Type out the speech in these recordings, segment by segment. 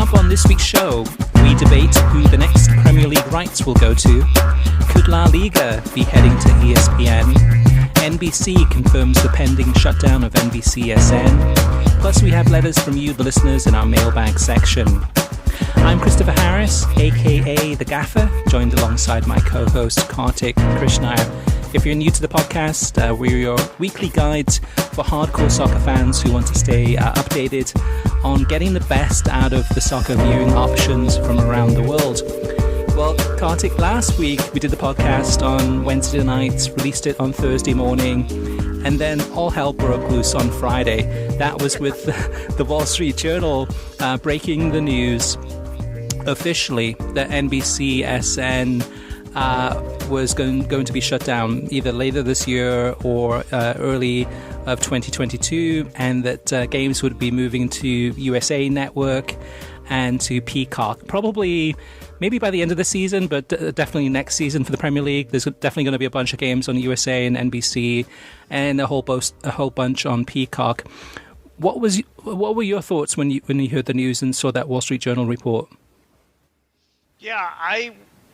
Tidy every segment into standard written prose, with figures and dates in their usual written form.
up on this week's show, we debate who the next Premier League rights will go to. Could LaLiga be heading to ESPN? NBC confirms the pending shutdown of NBCSN. Plus, we have letters from you, the listeners, in our Mailbag Section. I'm Christopher Harris, aka The Gaffer, joined alongside my co-host Kartik Krishnaiyer. If you're new to the podcast, we're your weekly guide for hardcore soccer fans who want to stay updated on getting the best out of the soccer viewing options from around the world. Well, Kartik, last week we did the podcast on Wednesday night, released it on Thursday morning, and then all hell broke loose on Friday. That was with the Wall Street Journal breaking the news officially that NBCSN was going to be shut down either later this year or early of 2022, and that games would be moving to USA Network and to Peacock, probably maybe by the end of the season, but definitely next season for the Premier League. There's definitely going to be a bunch of games on USA and NBC, and a whole bunch on Peacock. What were your thoughts when you heard the news and saw that Wall Street Journal report? Yeah, I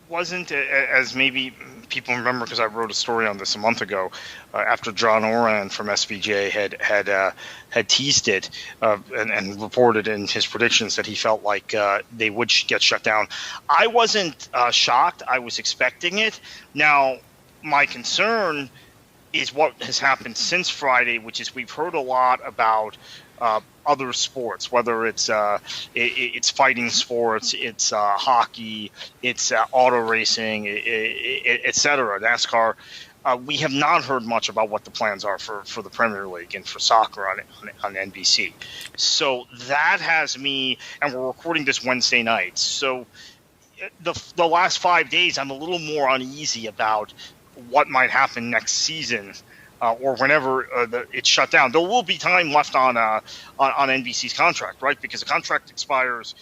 wasn't, as maybe people remember, because I wrote a story on this a month ago, after John Oran from SBJ had teased it and reported in his predictions that he felt like they would get shut down. I wasn't shocked. I was expecting it. Now, my concern is what has happened since Friday, which is we've heard a lot about other sports, whether it's fighting sports, it's hockey, it's auto racing, etc., NASCAR. We have not heard much about what the plans are for the Premier League and for soccer on NBC. So that has me, and we're recording this Wednesday night. So the last 5 days, I'm a little more uneasy about what might happen next season. Or whenever it's shut down. There will be time left on NBC's contract, right? Because the contract expires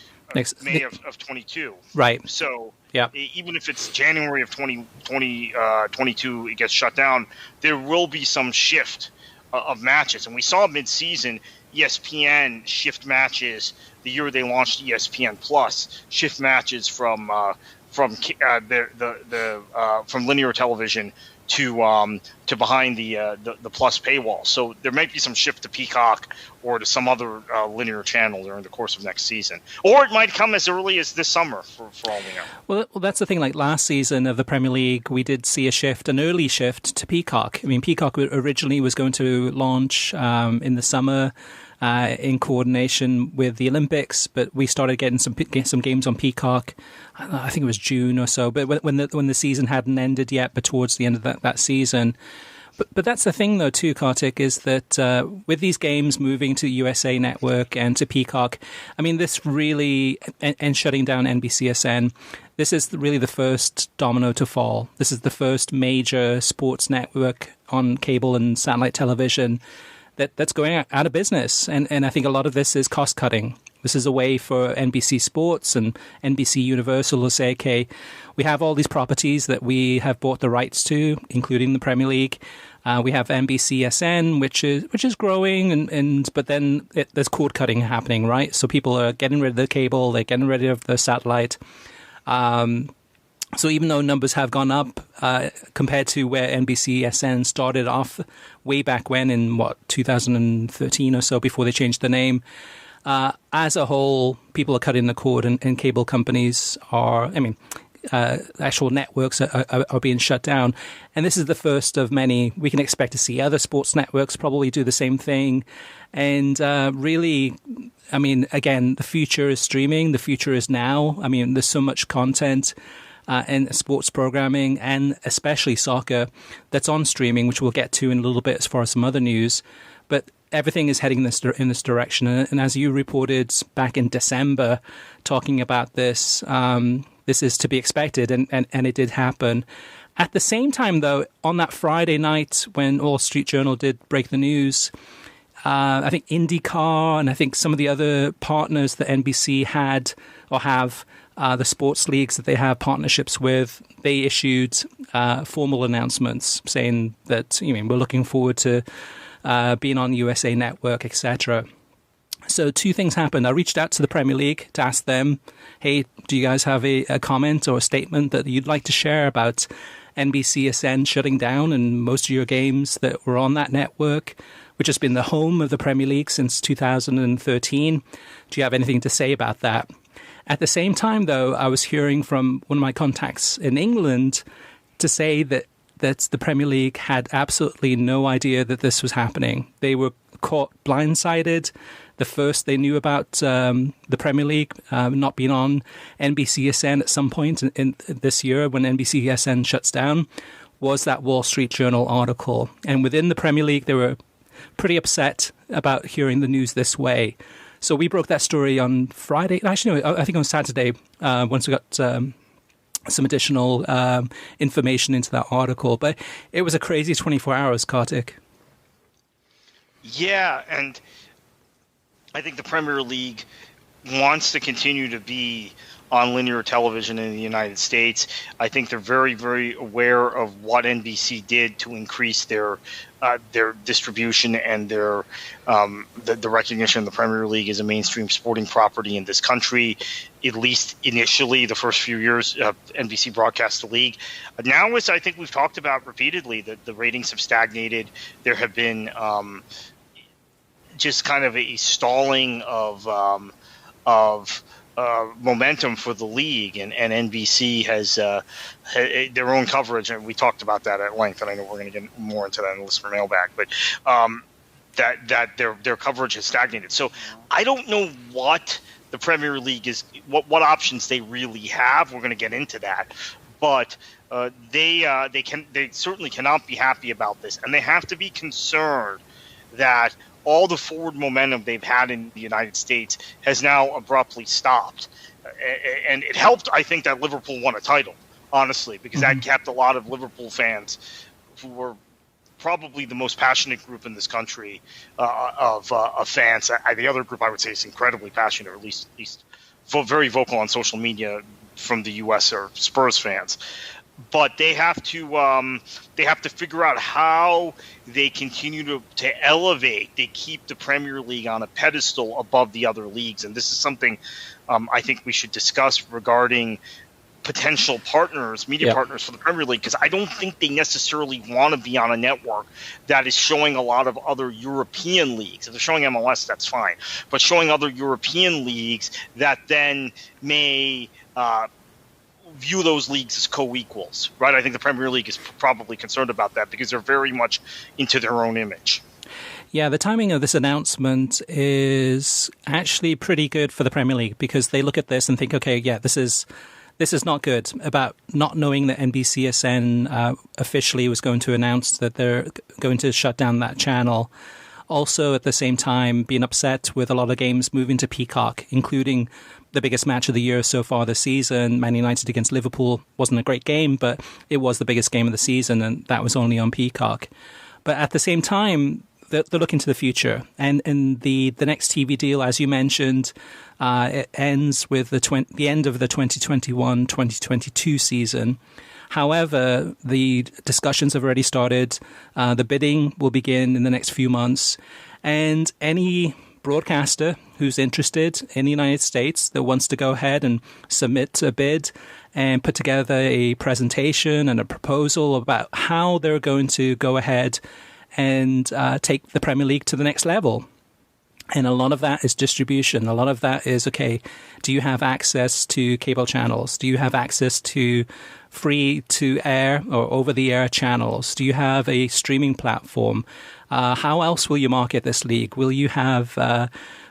May of 22. Right. So yeah, even if it's January of 2022, it gets shut down, there will be some shift of matches. And we saw mid-season ESPN shift matches the year they launched ESPN Plus, shift matches from linear television to behind the Plus paywall. So there might be some shift to Peacock or to some other linear channel during the course of next season. Or it might come as early as this summer, for all we know. Well, that's the thing. Like last season of the Premier League, we did see an early shift to Peacock. I mean, Peacock originally was going to launch in the summer in coordination with the Olympics, but we started getting some games on Peacock. I think it was June or so, but when the season hadn't ended yet, but towards the end of that season. But that's the thing, though, too, Kartik, is that with these games moving to USA Network and to Peacock, I mean, this really, and shutting down NBCSN, this is really the first domino to fall. This is the first major sports network on cable and satellite television that's going out of business. And I think a lot of this is cost cutting. This is a way for NBC Sports and NBC Universal to say, okay, we have all these properties that we have bought the rights to, including the Premier League. We have NBCSN, which is growing, but then there's cord cutting happening, right? So people are getting rid of the cable, they're getting rid of the satellite. So even though numbers have gone up compared to where NBCSN started off way back when in 2013 or so, before they changed the name, as a whole, people are cutting the cord, and cable companies actual networks are being shut down. And this is the first of many. We can expect to see other sports networks probably do the same thing. And really, I mean, again, the future is streaming. The future is now. I mean, there's so much content and sports programming, and especially soccer, that's on streaming, which we'll get to in a little bit as far as some other news. But everything is heading in this direction. And as you reported back in December, talking about this, this is to be expected, and it did happen. At the same time, though, on that Friday night when Wall Street Journal did break the news, I think IndyCar and I think some of the other partners that NBC had or have, the sports leagues that they have partnerships with, they issued formal announcements saying that we're looking forward to being on USA Network, etc. So two things happened. I reached out to the Premier League to ask them, hey, do you guys have a comment or a statement that you'd like to share about NBCSN shutting down and most of your games that were on that network, which has been the home of the Premier League since 2013? Do you have anything to say about that? At the same time, though, I was hearing from one of my contacts in England to say that the Premier League had absolutely no idea that this was happening. They were caught blindsided. The first they knew about the Premier League not being on NBCSN at some point in this year when NBCSN shuts down was that Wall Street Journal article. And within the Premier League, they were pretty upset about hearing the news this way. So we broke that story on Friday. Actually, no, I think on Saturday, once we got some additional information into that article. But it was a crazy 24 hours, Kartik. Yeah, and I think the Premier League wants to continue to be on linear television in the United States. I think they're very, very aware of what NBC did to increase their distribution and their the recognition of the Premier League as a mainstream sporting property in this country. At least initially, the first few years, NBC broadcast the league. Now, as I think we've talked about repeatedly, the ratings have stagnated. There have been just kind of a stalling of momentum for the league, and NBC has their own coverage, and we talked about that at length, and I know we're going to get more into that in the listener mailbag, but that their coverage has stagnated. So I don't know what the Premier League is, what options they really have. We're going to get into that, but they certainly cannot be happy about this, and they have to be concerned that all the forward momentum they've had in the United States has now abruptly stopped. And it helped, I think, that Liverpool won a title, honestly, because that kept a lot of Liverpool fans, who were probably the most passionate group in this country of fans. The other group I would say is incredibly passionate, or at least very vocal on social media from the U.S. are Spurs fans. But they have to figure out how they continue to elevate. They keep the Premier League on a pedestal above the other leagues, and this is something I think we should discuss regarding potential partners, media partners for the Premier League, because I don't think they necessarily want to be on a network that is showing a lot of other European leagues. If they're showing MLS, that's fine, but showing other European leagues that then may view those leagues as co-equals, right? I think the Premier League is probably concerned about that because they're very much into their own image. Yeah, the timing of this announcement is actually pretty good for the Premier League because they look at this and think, okay, yeah, this is not good, about not knowing that NBCSN officially was going to announce that they're going to shut down that channel. Also, at the same time, being upset with a lot of games moving to Peacock, including the biggest match of the year so far this season. Man United against Liverpool wasn't a great game, but it was the biggest game of the season, and that was only on Peacock. But at the same time, they're looking to the future. And the next TV deal, as you mentioned, it ends with the end of the 2021-2022 season. However, the discussions have already started. The bidding will begin in the next few months. And any broadcaster who's interested in the United States that wants to go ahead and submit a bid and put together a presentation and a proposal about how they're going to go ahead and take the Premier League to the next level. And a lot of that is distribution. A lot of that is, okay, do you have access to cable channels? Do you have access to free-to-air or over-the-air channels? Do you have a streaming platform? How else will you market this league? Will you have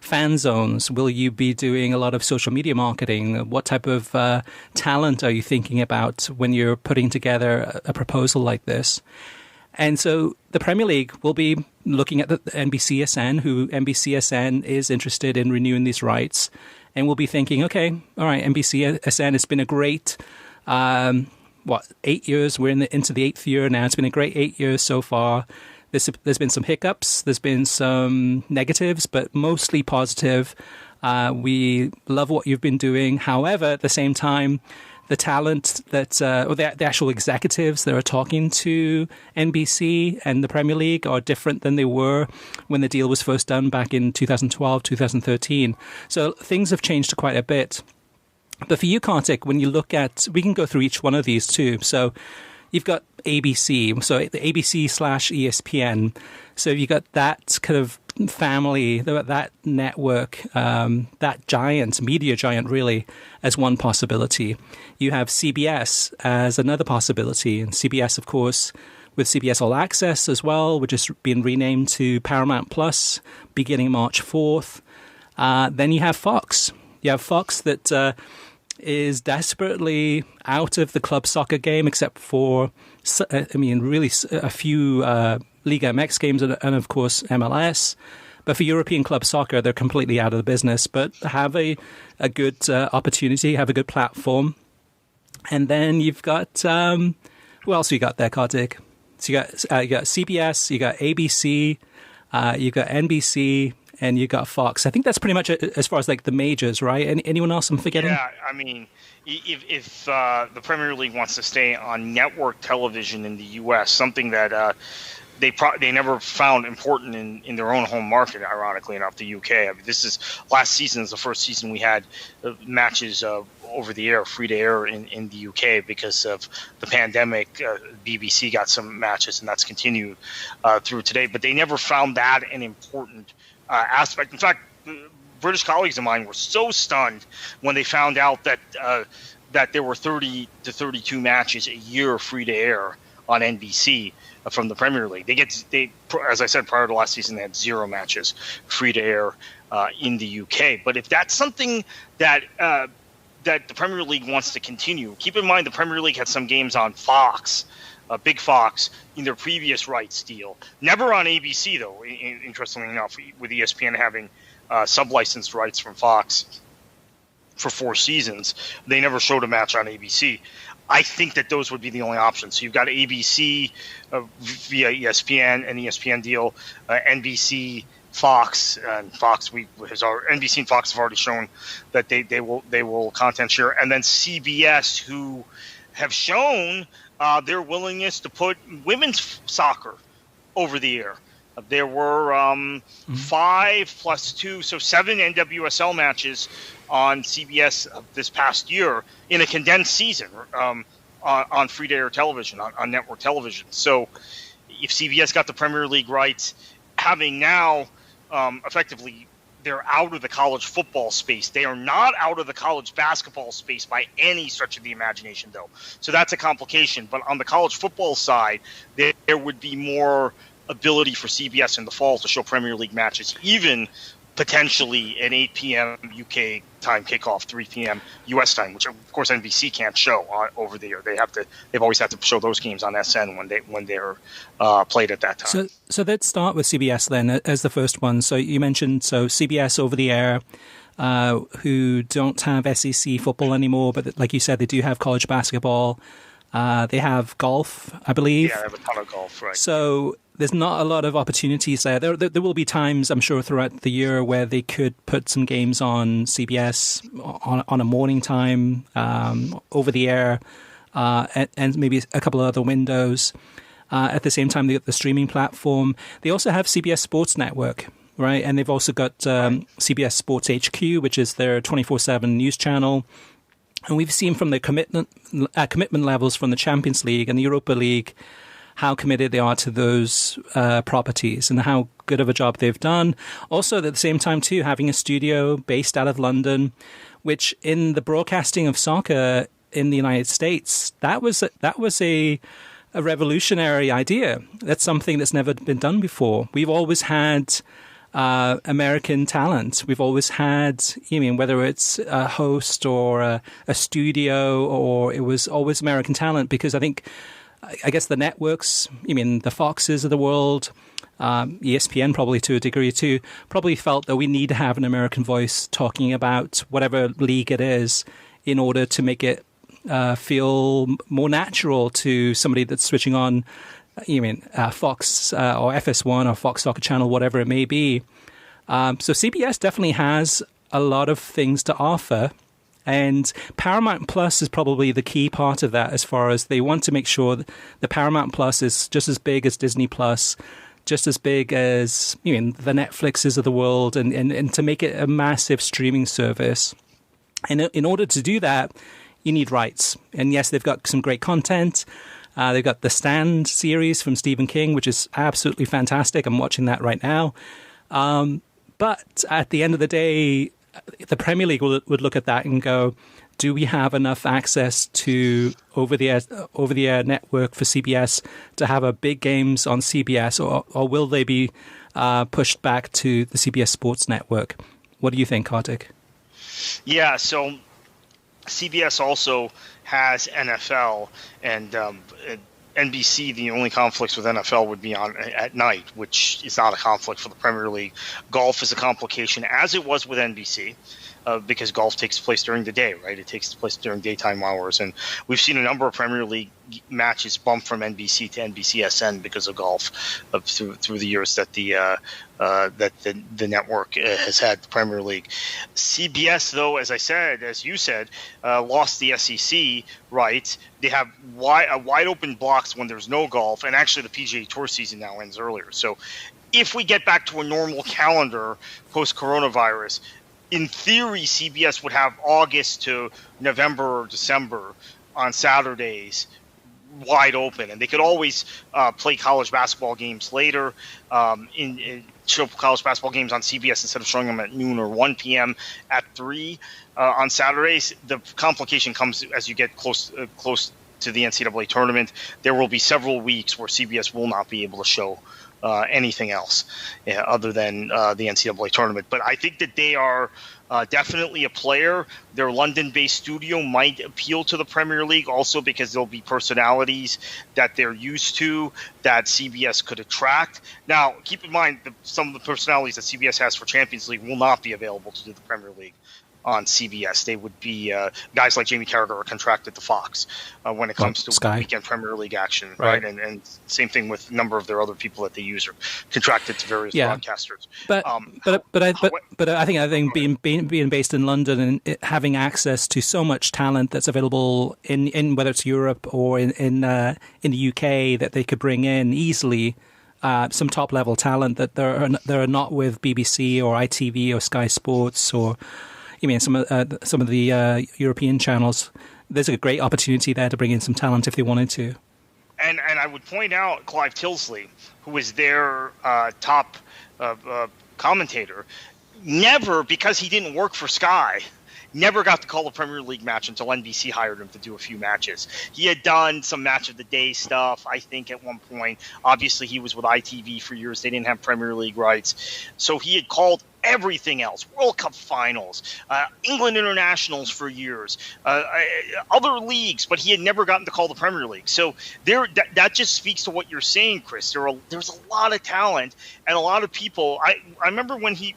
fan zones? Will you be doing a lot of social media marketing? What type of talent are you thinking about when you're putting together a proposal like this? And so the Premier League will be looking at the NBCSN, who NBCSN is interested in renewing these rights, and we'll be thinking, okay, all right, NBCSN, it's been a great, 8 years? We're into the 8th year now. It's been a great 8 years so far. There's been some hiccups. There's been some negatives, but mostly positive. We love what you've been doing. However, at the same time, the talent that, or the actual executives that are talking to NBC and the Premier League are different than they were when the deal was first done back in 2012, 2013. So things have changed quite a bit. But for you, Kartik, when you look at, we can go through each one of these too. So you've got ABC, so the ABC/ESPN. So you've got that kind of family, that network, that giant, media giant really, as one possibility. You have CBS as another possibility. And CBS, of course, with CBS All Access as well, which has been renamed to Paramount Plus beginning March 4th. Then you have Fox. You have Fox that is desperately out of the club soccer game, except for, really a few Liga MX games and of course, MLS. But for European club soccer, they're completely out of the business, but have a good opportunity, have a good platform. And then you've got, who else you got there, Kartik? So you got CBS, you got ABC, you got NBC, and you got Fox. I think that's pretty much it as far as like the majors, right? Anyone else I'm forgetting? Yeah, I mean, if the Premier League wants to stay on network television in the U.S., something that they never found important in their own home market, ironically enough, the UK. I mean, last season is the first season we had matches over the air, free to air in the UK because of the pandemic. BBC got some matches, and that's continued through today. But they never found that an important aspect. In fact, British colleagues of mine were so stunned when they found out that there were 30 to 32 matches a year free to air on NBC from the Premier League. They, as I said, prior to last season, they had 0 matches free to air in the UK. But if that's something that the Premier League wants to continue, keep in mind the Premier League had some games on Fox, Big Fox, in their previous rights deal. Never on ABC, though, interestingly enough, with ESPN having sub-licensed rights from Fox for 4 seasons. They never showed a match on ABC. I think that those would be the only options. So you've got ABC via ESPN, an ESPN deal, NBC, Fox, and Fox. NBC and Fox have already shown that they will content share, and then CBS, who have shown their willingness to put women's soccer over the air. There were 5 plus 2, so 7 NWSL matches on CBS this past year in a condensed season on free-to-air television, on network television. So if CBS got the Premier League rights, having now effectively they're out of the college football space. They are not out of the college basketball space by any stretch of the imagination, though. So that's a complication. But on the college football side, there would be more ability for CBS in the fall to show Premier League matches, even potentially an 8 p.m. UK time kickoff, 3 p.m. US time, which of course NBC can't show over the air. They've always had to show those games on SN when they're played at that time. So let's start with CBS then as the first one. So you mentioned CBS over the air, who don't have SEC football anymore, but like you said, they do have college basketball. They have golf, I believe. Yeah, they have a ton of golf, right. So there's not a lot of opportunities there. There will be times, I'm sure, throughout the year where they could put some games on CBS on a morning time, over the air, and maybe a couple of other windows. At the same time, they got the streaming platform. They also have CBS Sports Network, right? And they've also got CBS Sports HQ, which is their 24/7 news channel. And we've seen from the commitment levels from the Champions League and the Europa League how committed they are to those properties and how good of a job they've done. Also, at the same time, too, having a studio based out of London, which in the broadcasting of soccer in the United States, that was a revolutionary idea. That's something that's never been done before. We've always had American talent. We've always had, whether it's a host or a studio, or it was always American talent, because I guess the networks, the Foxes of the world, ESPN probably to a degree too, probably felt that we need to have an American voice talking about whatever league it is in order to make it feel more natural to somebody that's switching on, Fox or FS1 or Fox Soccer Channel, whatever it may be. So CBS definitely has a lot of things to offer. And Paramount Plus is probably the key part of that, as far as they want to make sure that the Paramount Plus is just as big as Disney Plus, just as big as the Netflixes of the world, and to make it a massive streaming service. And in order to do that, you need rights. And yes, they've got some great content. They've got the Stand series from Stephen King, which is absolutely fantastic. I'm watching that right now. But at the end of the day, the Premier League would look at that and go, do we have enough access to over-the-air network for CBS to have our big games on CBS, or will they be pushed back to the CBS Sports Network? What do you think, Kartik? Yeah, so CBS also has NFL, and NBC, the only conflicts with NFL would be on at night, which is not a conflict for the Premier League. Golf is a complication, as it was with NBC, because golf takes place during the day, right? It takes place during daytime hours, and we've seen a number of Premier League matches bump from NBC to NBCSN because of golf through the years that the network has had the Premier League. CBS, though, as you said, lost the SEC rights. They have wide open blocks when there's no golf, and actually the PGA Tour season now ends earlier. So if we get back to a normal calendar post-coronavirus, in theory, CBS would have August to November or December on Saturdays wide open, and they could always play college basketball games later, show college basketball games on CBS instead of showing them at noon or 1 p.m. at 3 on Saturdays. The complication comes as you get close to the NCAA tournament. There will be several weeks where CBS will not be able to show anything else other than the NCAA tournament. But I think that they are definitely a player. Their London-based studio might appeal to the Premier League also because there'll be personalities that they're used to that CBS could attract. Now, keep in mind that some of the personalities that CBS has for Champions League will not be available to the Premier League on CBS. They would be guys like Jamie Carragher are contracted to Fox when it comes to Sky. weekend Premier League action, right? And same thing with a number of their other people that they use are contracted to various broadcasters. But I think being based in London and having access to so much talent that's available in whether it's Europe or in the UK that they could bring in easily. Some top level talent that there are not with BBC or ITV or Sky Sports or some of the European channels. There's a great opportunity there to bring in some talent if they wanted to. And I would point out Clive Tilsley, who is their top commentator, never, because he didn't work for Sky, never got to call a Premier League match until NBC hired him to do a few matches. He had done some match of the day stuff, I think, at one point. Obviously, he was with ITV for years. They didn't have Premier League rights. So he had called everything else, World Cup finals, England internationals for years, other leagues, but he had never gotten to call the Premier League. So that just speaks to what you're saying, Chris. There's a lot of talent and a lot of people. I remember when he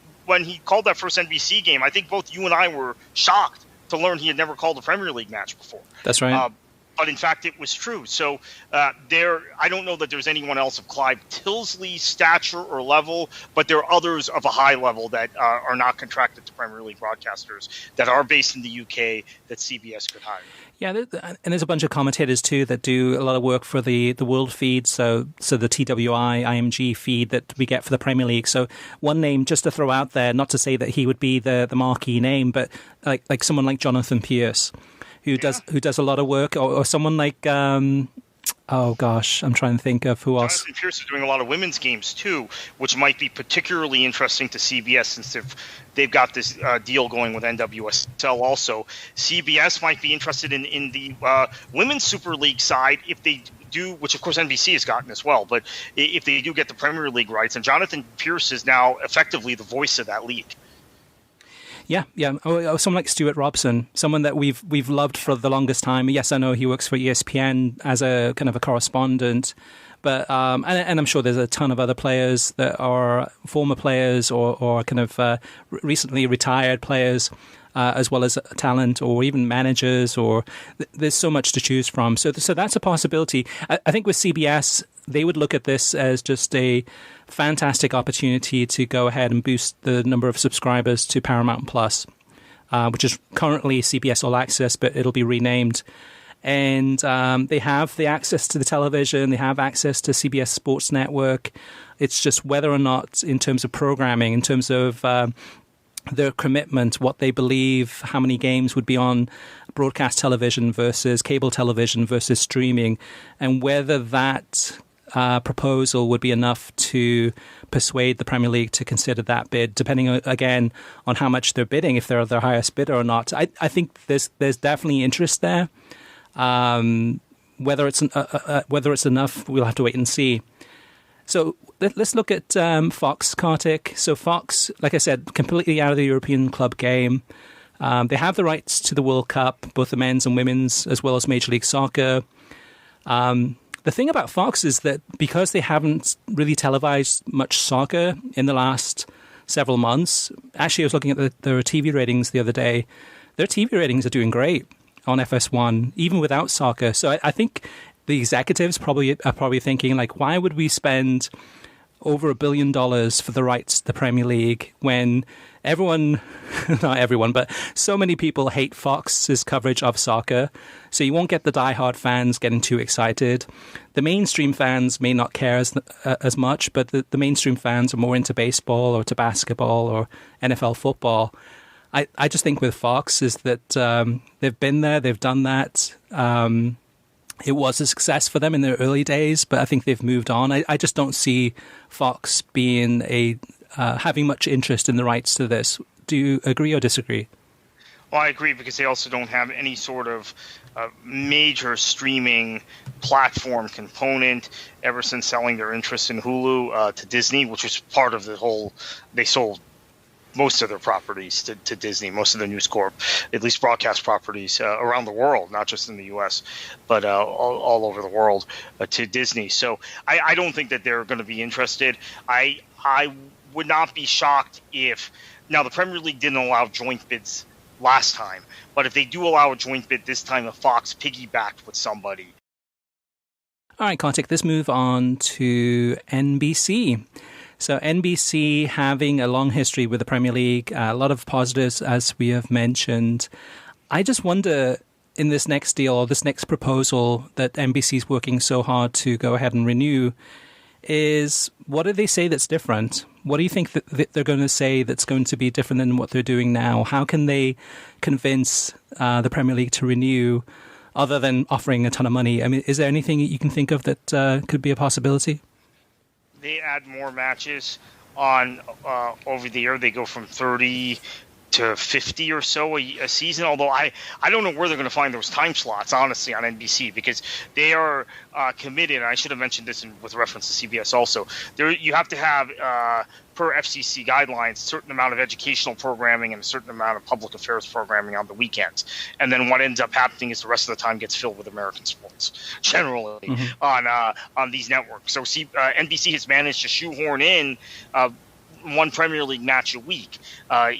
called that first NBC game, I think both you and I were shocked to learn he had never called a Premier League match before. That's right. But in fact, it was true. So I don't know that there's anyone else of Clive Tilsley's stature or level, but there are others of a high level that are not contracted to Premier League broadcasters that are based in the UK that CBS could hire. Yeah, and there's a bunch of commentators too that do a lot of work for the world feed, so the TWI, IMG feed that we get for the Premier League. So one name just to throw out there, not to say that he would be the marquee name, but like someone like Jonathan Pierce, who does a lot of work, or someone like oh gosh, I'm trying to think of who else. Jonathan Pierce is doing a lot of women's games too, which might be particularly interesting to CBS since they've got this deal going with NWSL also. CBS might be interested in the Women's Super League side if they do, which of course NBC has gotten as well, but if they do get the Premier League rights, and Jonathan Pierce is now effectively the voice of that league. Yeah. Someone like Stuart Robson, someone that we've loved for the longest time. Yes, I know he works for ESPN as a kind of a correspondent, but and I'm sure there's a ton of other players that are former players or kind of recently retired players, as well as talent or even managers. Or there's so much to choose from. So that's a possibility. I think with CBS, they would look at this as just a fantastic opportunity to go ahead and boost the number of subscribers to Paramount Plus. which is currently CBS All Access, but it'll be renamed. And they have the access to the television, they have access to CBS Sports Network. It's just whether or not, in terms of programming, in terms of their commitment, what they believe, how many games would be on broadcast television versus cable television versus streaming, and whether that proposal would be enough to persuade the Premier League to consider that bid, depending, again, on how much they're bidding, if they're their highest bidder or not. I think there's definitely interest there. Whether it's enough, we'll have to wait and see. So let's look at Fox, Kartik. So Fox, like I said, completely out of the European club game. They have the rights to the World Cup, both the men's and women's, as well as Major League Soccer. The thing about Fox is that because they haven't really televised much soccer in the last several months, actually I was looking at their TV ratings the other day, their TV ratings are doing great on FS1, even without soccer. So I think the executives are probably thinking, like, why would we spend over $1 billion for the rights to the Premier League when everyone, not everyone, but so many people hate Fox's coverage of soccer? So you won't get the diehard fans getting too excited. The mainstream fans may not care as much, but the mainstream fans are more into baseball or to basketball or NFL football. I just think with Fox is that they've been there, they've done that. It was a success for them in their early days, but I think they've moved on. I just don't see Fox being having much interest in the rights to this. Do you agree or disagree? Well, I agree, because they also don't have any sort of major streaming platform component ever since selling their interest in Hulu to Disney, which was part of the whole. They sold most of their properties to Disney, most of the News Corp, at least broadcast properties around the world, not just in the U.S., but all over the world to Disney. So I don't think that they're going to be interested. I would not be shocked if – now, the Premier League didn't allow joint bids last time, but if they do allow a joint bid this time, if Fox piggybacked with somebody. All right, Kartik, let's move on to NBC. So NBC having a long history with the Premier League, a lot of positives, as we have mentioned. I just wonder, in this next deal or this next proposal that NBC is working so hard to go ahead and renew, is what do they say that's different? What do you think that they're going to say that's going to be different than what they're doing now? How can they convince the Premier League to renew other than offering a ton of money? I mean, is there anything you can think of that could be a possibility? They add more matches on over the year. They go from 30 to 50 or so a season, although I don't know where they're going to find those time slots, honestly, on NBC, because they are committed. And I should have mentioned this with reference to CBS also. You have to have, per FCC guidelines, a certain amount of educational programming and a certain amount of public affairs programming on the weekends. And then what ends up happening is the rest of the time gets filled with American sports, generally, on these networks. So NBC has managed to shoehorn in one Premier League match a week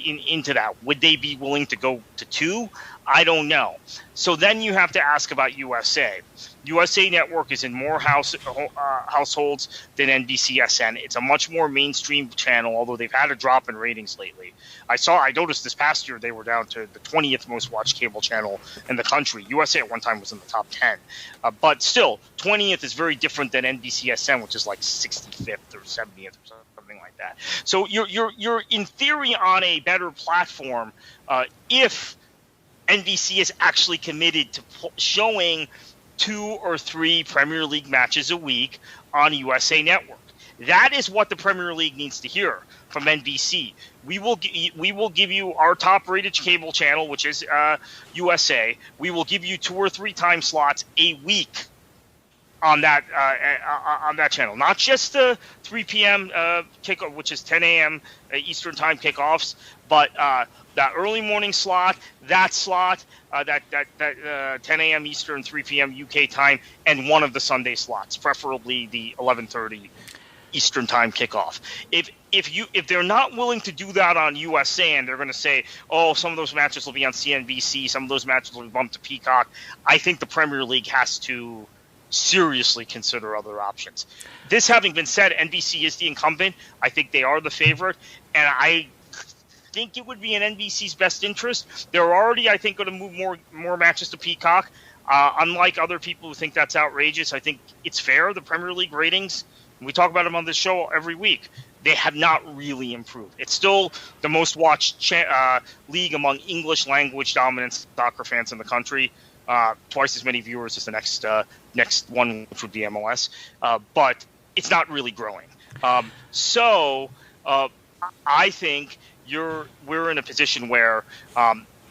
into that. Would they be willing to go to two? I don't know. So then you have to ask about USA. USA Network is in more households than NBCSN. It's a much more mainstream channel, although they've had a drop in ratings lately. I noticed this past year they were down to the 20th most watched cable channel in the country. USA at one time was in the top 10. But still, 20th is very different than NBCSN, which is like 65th or 70th or something like that. So you're in theory on a better platform if NBC is actually committed to showing 2 or 3 Premier League matches a week on USA Network. That is what the Premier League needs to hear from NBC. We will give you our top-rated cable channel, which is USA. We will give you 2 or 3 time slots a week on that channel. Not just the 3 p.m. kickoff, which is 10 a.m. Eastern time kickoffs, but that early morning slot, that 10 a.m. Eastern, 3 p.m. UK time, and one of the Sunday slots, preferably the 11:30 Eastern time kickoff. If they're not willing to do that on USA and they're going to say, oh, some of those matches will be on CNBC, some of those matches will be bumped to Peacock, I think the Premier League has to seriously consider other options. This having been said, NBC is the incumbent. I think they are the favorite, and think it would be in NBC's best interest. They're already, I think, going to move more matches to Peacock. Unlike other people who think that's outrageous, I think it's fair. The Premier League ratings, we talk about them on this show every week, they have not really improved. It's still the most watched league among English language dominant soccer fans in the country. Twice as many viewers as the next one, which would be MLS. But it's not really growing. So I think we're in a position where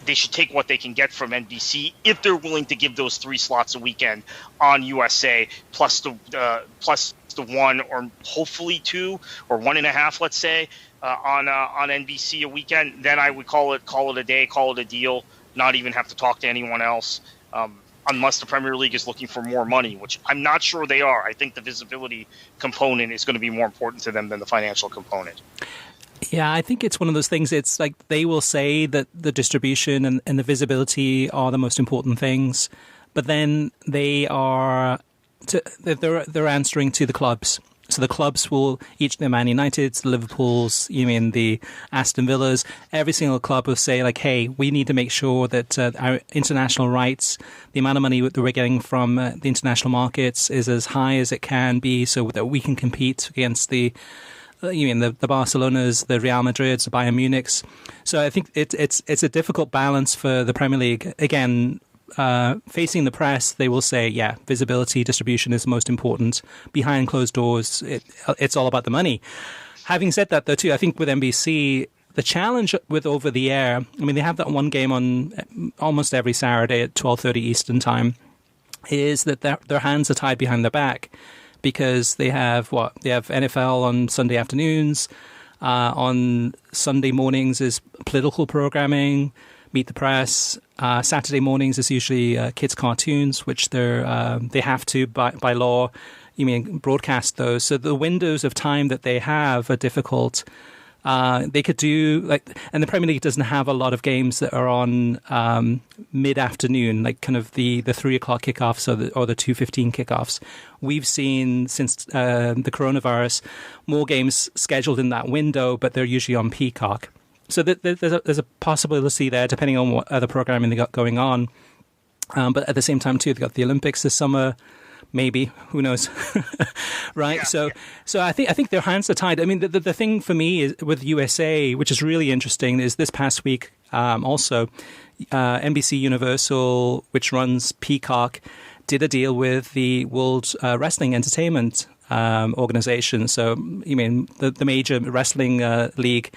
they should take what they can get from NBC if they're willing to give those 3 slots a weekend on USA plus the one or hopefully 2 or 1.5, let's say, on NBC a weekend. Then I would call it a day, call it a deal, not even have to talk to anyone else, unless the Premier League is looking for more money, which I'm not sure they are. I think the visibility component is going to be more important to them than the financial component. Yeah, I think it's one of those things. It's like they will say that the distribution and the visibility are the most important things, but then they're answering to the clubs. So the clubs will, the Man Uniteds, the Liverpools, the Aston Villas, every single club will say, like, hey, we need to make sure that our international rights, the amount of money that we're getting from the international markets is as high as it can be so that we can compete against the Barcelonas, the Real Madrids, the Bayern Munichs. So I think it's a difficult balance for the Premier League. Again, facing the press, they will say, yeah, visibility, distribution is most important. Behind closed doors, it's all about the money. Having said that, though, too, I think with NBC, the challenge with over the air, they have that one game on almost every Saturday at 12:30 Eastern time, is that their hands are tied behind their back because they have NFL on Sunday afternoons. On Sunday mornings is political programming, Meet the Press. Saturday mornings is usually kids' cartoons, which they have to by law. Broadcast those. So the windows of time that they have are difficult. They could do and the Premier League doesn't have a lot of games that are on mid-afternoon, like kind of the 3:00 kickoffs or the 2:15 kickoffs. We've seen since the coronavirus more games scheduled in that window, but they're usually on Peacock. So there's a possibility there, depending on what other programming they got going on. But at the same time, too, they got the Olympics this summer. Maybe, who knows, right? Yeah, so I think their hands are tied. The thing for me is with USA, which is really interesting, is this past week also NBC Universal, which runs Peacock, did a deal with the World Wrestling Entertainment Organization. So the major wrestling league,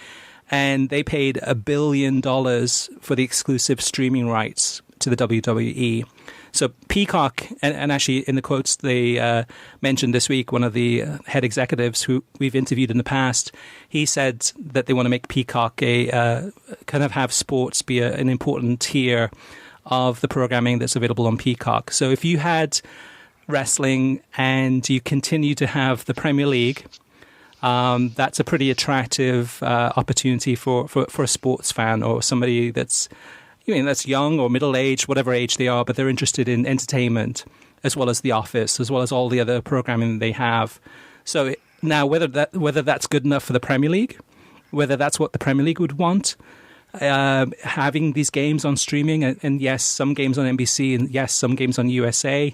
and they paid $1 billion for the exclusive streaming rights to the WWE. So Peacock, and actually in the quotes they mentioned this week, one of the head executives who we've interviewed in the past, he said that they want to make Peacock kind of have sports be an important tier of the programming that's available on Peacock. So if you had wrestling and you continue to have the Premier League, that's a pretty attractive opportunity for a sports fan or somebody that's that's young or middle-aged, whatever age they are, but they're interested in entertainment as well as The Office, as well as all the other programming they have. So now whether that's good enough for the Premier League, whether that's what the Premier League would want, having these games on streaming, and yes, some games on NBC, and yes, some games on USA,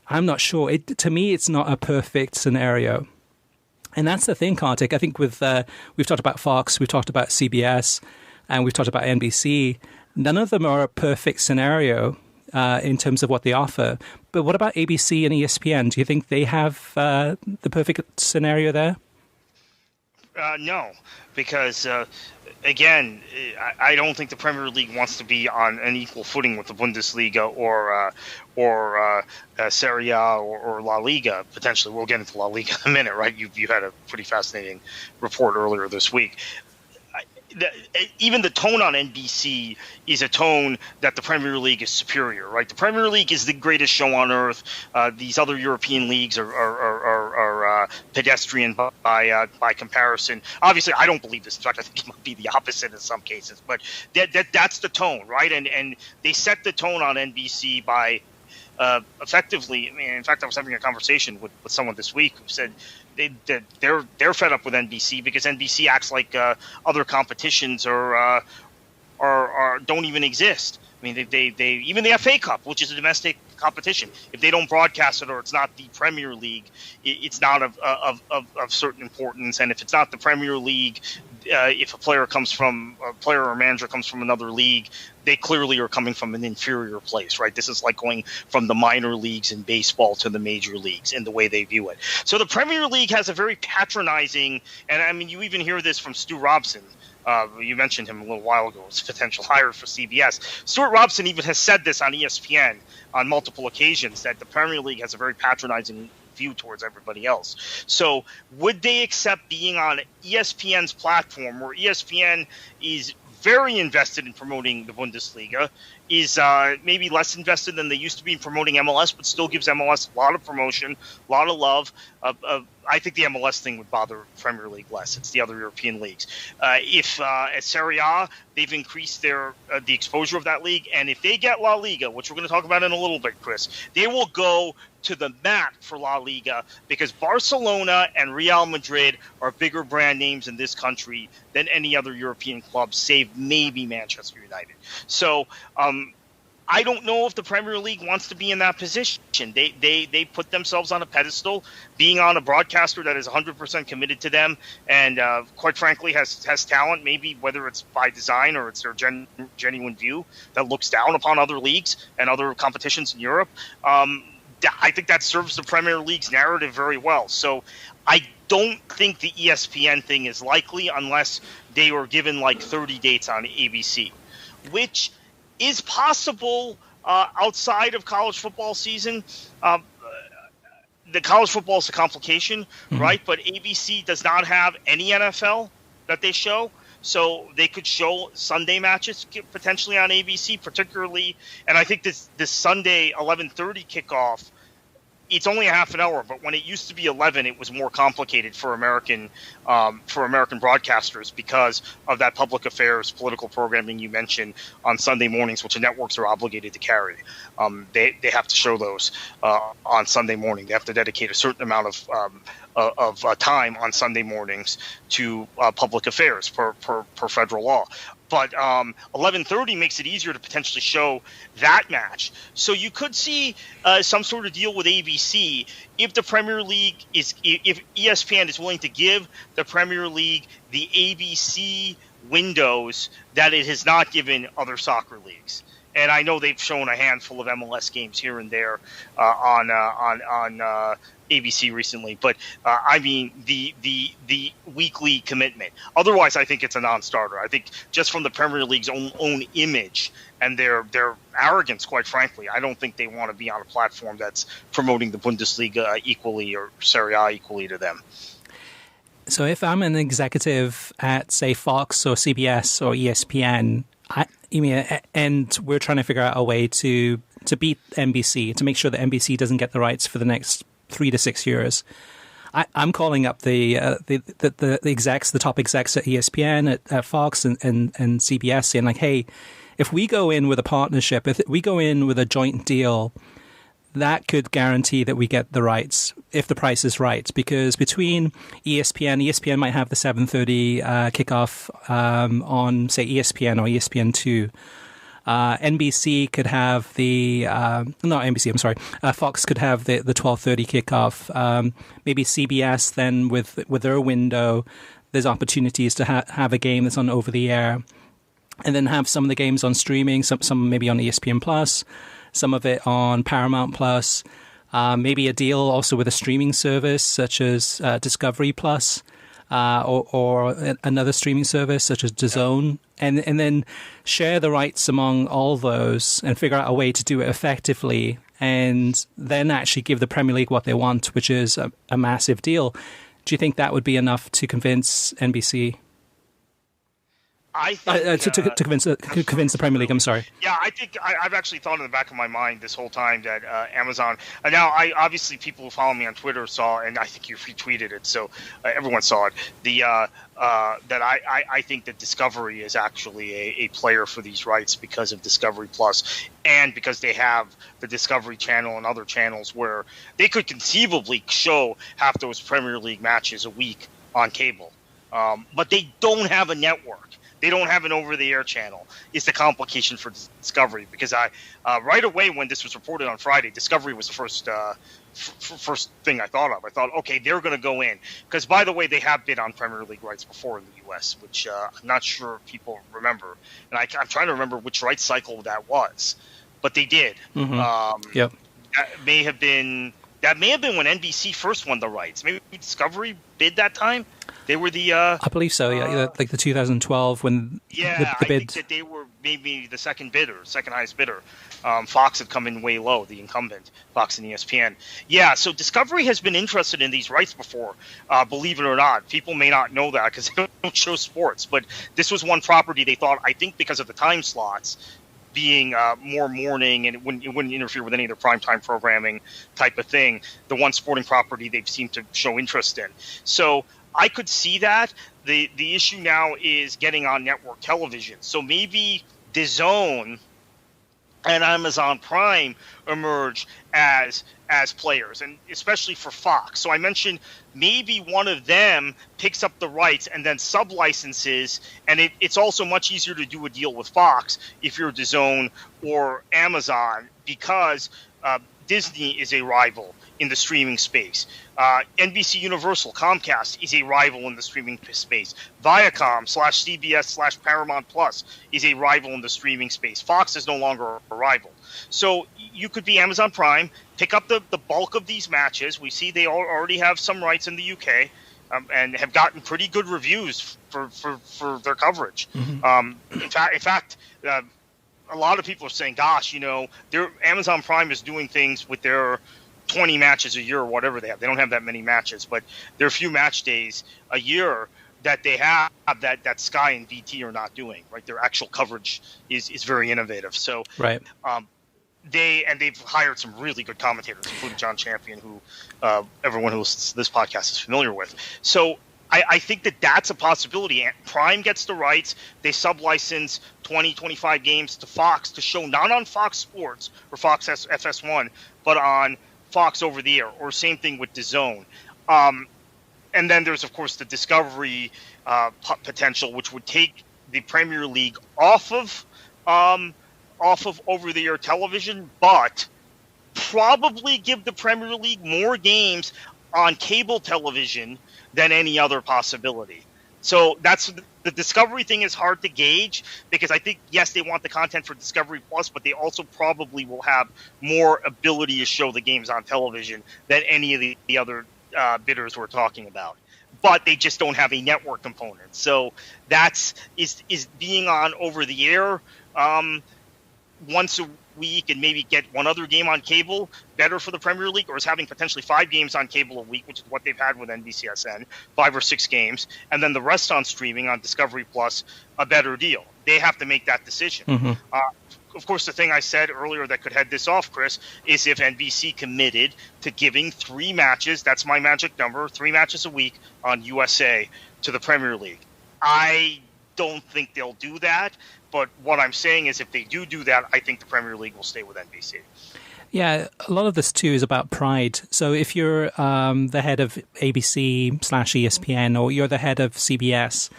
I'm not sure. To me, it's not a perfect scenario. And that's the thing, Kartik. I think we've talked about Fox, we've talked about CBS, and we've talked about NBC. None of them are a perfect scenario in terms of what they offer. But what about ABC and ESPN? Do you think they have the perfect scenario there? No, because, again, I don't think the Premier League wants to be on an equal footing with the Bundesliga or Serie A or La Liga. Potentially, we'll get into La Liga in a minute, right? You had a pretty fascinating report earlier this week. Even the tone on NBC is a tone that the Premier League is superior, right? The Premier League is the greatest show on earth. These other European leagues are pedestrian by comparison. Obviously, I don't believe this. In fact, I think it might be the opposite in some cases. But that's the tone, right? And they set the tone on NBC by effectively. In fact, I was having a conversation with someone this week who said they're fed up with NBC because NBC acts like other competitions are don't even exist. I mean, they even the FA Cup, which is a domestic competition, if they don't broadcast it or it's not the Premier League, it's not of certain importance. And if it's not the Premier League, if a player or manager comes from another league, they clearly are coming from an inferior place, right? This is like going from the minor leagues in baseball to the major leagues in the way they view it. So the Premier League has a very patronizing, and I mean, you even hear this from Stu Robson. You mentioned him a little while ago as a potential hire for CBS. Stuart Robson even has said this on ESPN on multiple occasions, that the Premier League has a very patronizing view towards everybody else. So would they accept being on ESPN's platform, where ESPN is very invested in promoting the Bundesliga, is maybe less invested than they used to be in promoting MLS, but still gives MLS a lot of promotion, a lot of love. I think the MLS thing would bother Premier League less. It's the other European leagues. If at Serie A, they've increased the exposure of that league, and if they get La Liga, which we're going to talk about in a little bit, Chris, they will go to the mat for La Liga, because Barcelona and Real Madrid are bigger brand names in this country than any other European club, save maybe Manchester United. So I don't know if the Premier League wants to be in that position. They put themselves on a pedestal, being on a broadcaster that is 100% committed to them, and quite frankly has talent, maybe whether it's by design or it's their genuine view, that looks down upon other leagues and other competitions in Europe. I think that serves the Premier League's narrative very well. So I don't think the ESPN thing is likely unless they were given like 30 dates on ABC, which is possible outside of college football season. The college football is a complication, right? But ABC does not have any NFL that they show. So they could show Sunday matches potentially on ABC, particularly. And I think this Sunday 11:30 kickoff, it's only a half an hour, but when it used to be 11, it was more complicated for American broadcasters because of that public affairs political programming you mentioned on Sunday mornings, which the networks are obligated to carry. They have to show those on Sunday morning. They have to dedicate a certain amount of time on Sunday mornings to public affairs per federal law. But 11:30 makes it easier to potentially show that match. So you could see some sort of deal with ABC if the Premier League if ESPN is willing to give the Premier League the ABC windows that it has not given other soccer leagues. And I know they've shown a handful of MLS games here and there on ABC recently, but I mean the weekly commitment. Otherwise, I think it's a non-starter. I think just from the Premier League's own image and their arrogance, quite frankly, I don't think they want to be on a platform that's promoting the Bundesliga equally or Serie A equally to them. So if I'm an executive at, say, Fox or CBS or ESPN, and we're trying to figure out a way to beat NBC, to make sure that NBC doesn't get the rights for the next 3 to 6 years, I'm calling up the execs, the top execs at ESPN, at Fox and CBS, saying like, hey, if we go in with a partnership, if we go in with a joint deal, that could guarantee that we get the rights if the price is right. Because between ESPN might have the 7:30 kickoff on, say, ESPN or ESPN2. NBC could have Fox could have the 12:30 kickoff. Maybe CBS then with their window, there's opportunities to have a game that's on over the air, and then have some of the games on streaming, some maybe on ESPN Plus, some of it on Paramount Plus, maybe a deal also with a streaming service such as Discovery Plus, or another streaming service such as DAZN, and then share the rights among all those and figure out a way to do it effectively, and then actually give the Premier League what they want, which is a massive deal. Do you think that would be enough to convince NBC? I think to convince the Premier League. I'm sorry. Yeah, I think I've actually thought in the back of my mind this whole time that Amazon. And now, obviously people who follow me on Twitter saw, and I think you retweeted it, so everyone saw it. That I think that Discovery is actually a player for these rights because of Discovery Plus, and because they have the Discovery Channel and other channels where they could conceivably show half those Premier League matches a week on cable, but they don't have a network. They don't have an over-the-air channel. Is the complication for Discovery, because right away when this was reported on Friday, Discovery was the first thing I thought of. I thought, okay, they're going to go in, because by the way, they have been on Premier League rights before in the U.S., which I'm not sure if people remember, and I'm trying to remember which rights cycle that was, but they did. Yep. That may have been when NBC first won the rights. Maybe Discovery bid that time. They were the. I believe so. Yeah, like the 2012 when the bid. I think that they were maybe the second highest bidder. Fox had come in way low, the incumbent, Fox and ESPN. Yeah, so Discovery has been interested in these rights before, believe it or not. People may not know that because they don't show sports, but this was one property they thought, I think because of the time slots being more morning, and it wouldn't interfere with any of the primetime programming type of thing, the one sporting property they've seemed to show interest in. So I could see that. The issue now is getting on network television. So maybe DAZN and Amazon Prime emerge as players, and especially for Fox. So I mentioned maybe one of them picks up the rights and then sub-licenses, and it's also much easier to do a deal with Fox if you're DAZN or Amazon, because Disney is a rival in the streaming space. NBC Universal, Comcast, is a rival in the streaming space. Viacom/CBS/Paramount Plus is a rival in the streaming space. Fox is no longer a rival. So you could be Amazon Prime, pick up the bulk of these matches. We see they already have some rights in the UK, and have gotten pretty good reviews for their coverage. In fact, a lot of people are saying, gosh, Amazon Prime is doing things with their 20 matches a year or whatever they have. They don't have that many matches, but there are a few match days a year that they have that Sky and BT are not doing, right? Their actual coverage is very innovative. So right. They've hired some really good commentators, including John Champion, who everyone who listens to this podcast is familiar with. So I think that's a possibility. Prime gets the rights. They sub-license 20, 25 games to Fox to show not on Fox Sports or Fox FS1, but on Fox over the air, or same thing with DAZN. And then there's, of course, the Discovery potential, which would take the Premier League off of over-the-air television, but probably give the Premier League more games on cable television than any other possibility. So the Discovery thing is hard to gauge, because I think, yes, they want the content for Discovery Plus, but they also probably will have more ability to show the games on television than any of the other bidders we're talking about. But they just don't have a network component. So is being on over the air once a week and maybe get one other game on cable better for the Premier League, or is having potentially 5 games on cable a week, which is what they've had with NBCSN, 5 or 6 games, and then the rest on streaming on Discovery Plus, a better deal? They have to make that decision. Of course, the thing I said earlier that could head this off, Chris, is if NBC committed to giving 3 matches, that's my magic number, 3 matches a week on USA to the Premier League. I don't think they'll do that, but what I'm saying is if they do that, I think the Premier League will stay with NBC. Yeah, a lot of this too is about pride. So if you're the head of ABC/ESPN, or you're the head of CBS,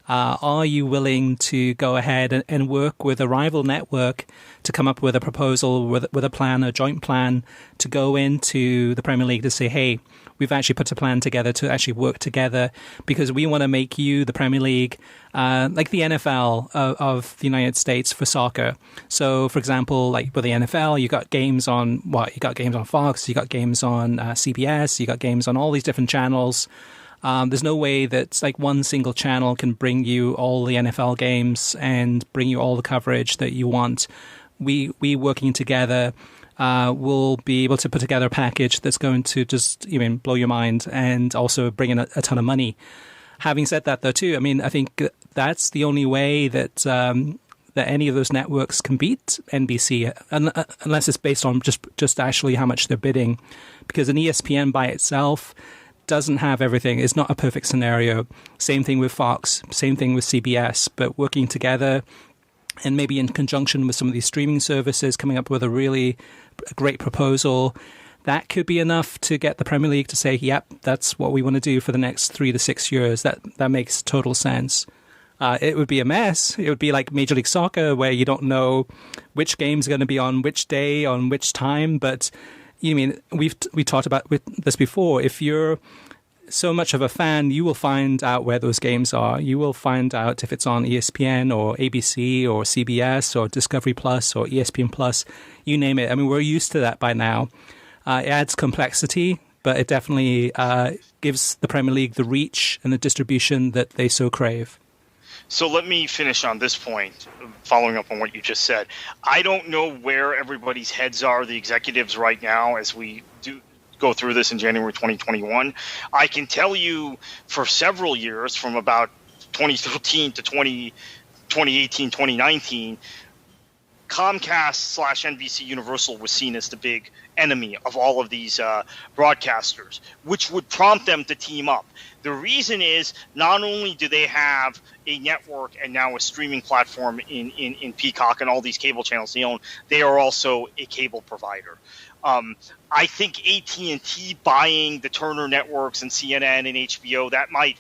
are you willing to go ahead and work with a rival network to come up with a proposal, with a plan, a joint plan, to go into the Premier League to say, hey, we've actually put a plan together to actually work together, because we want to make you, the Premier League, like the NFL of the United States for soccer. So, for example, like with the NFL, you got games on You got games on Fox, you got games on CBS, you got games on all these different channels. There's no way that like one single channel can bring you all the NFL games and bring you all the coverage that you want. We working together will be able to put together a package that's going to just blow your mind, and also bring in a ton of money. Having said that, though, too, I mean, I think that's the only way that that any of those networks can beat NBC, unless it's based on just actually how much they're bidding, because an ESPN by itself doesn't have everything. It's not a perfect scenario. Same thing with Fox, same thing with CBS, but working together and maybe in conjunction with some of these streaming services, coming up with a really great proposal, that could be enough to get the Premier League to say, yep, that's what we want to do for the next 3 to 6 years. That makes total sense. It would be a mess. It would be like Major League Soccer, where you don't know which game's going to be on which day, on which time. But we talked about this before. If you're so much of a fan, you will find out where those games are. You will find out if it's on ESPN or ABC or CBS or Discovery Plus or ESPN Plus, you name it. I mean, we're used to that by now. It adds complexity, but it definitely gives the Premier League the reach and the distribution that they so crave. So let me finish on this point, following up on what you just said. I don't know where everybody's heads are, the executives right now, as we do go through this in January 2021. I can tell you for several years, from about 2013 to 2018, 2019, Comcast/NBC Universal was seen as the big enemy of all of these broadcasters, which would prompt them to team up. The reason is not only do they have a network and now a streaming platform in Peacock and all these cable channels they own, they are also a cable provider. I think AT&T buying the Turner networks and CNN and HBO, that might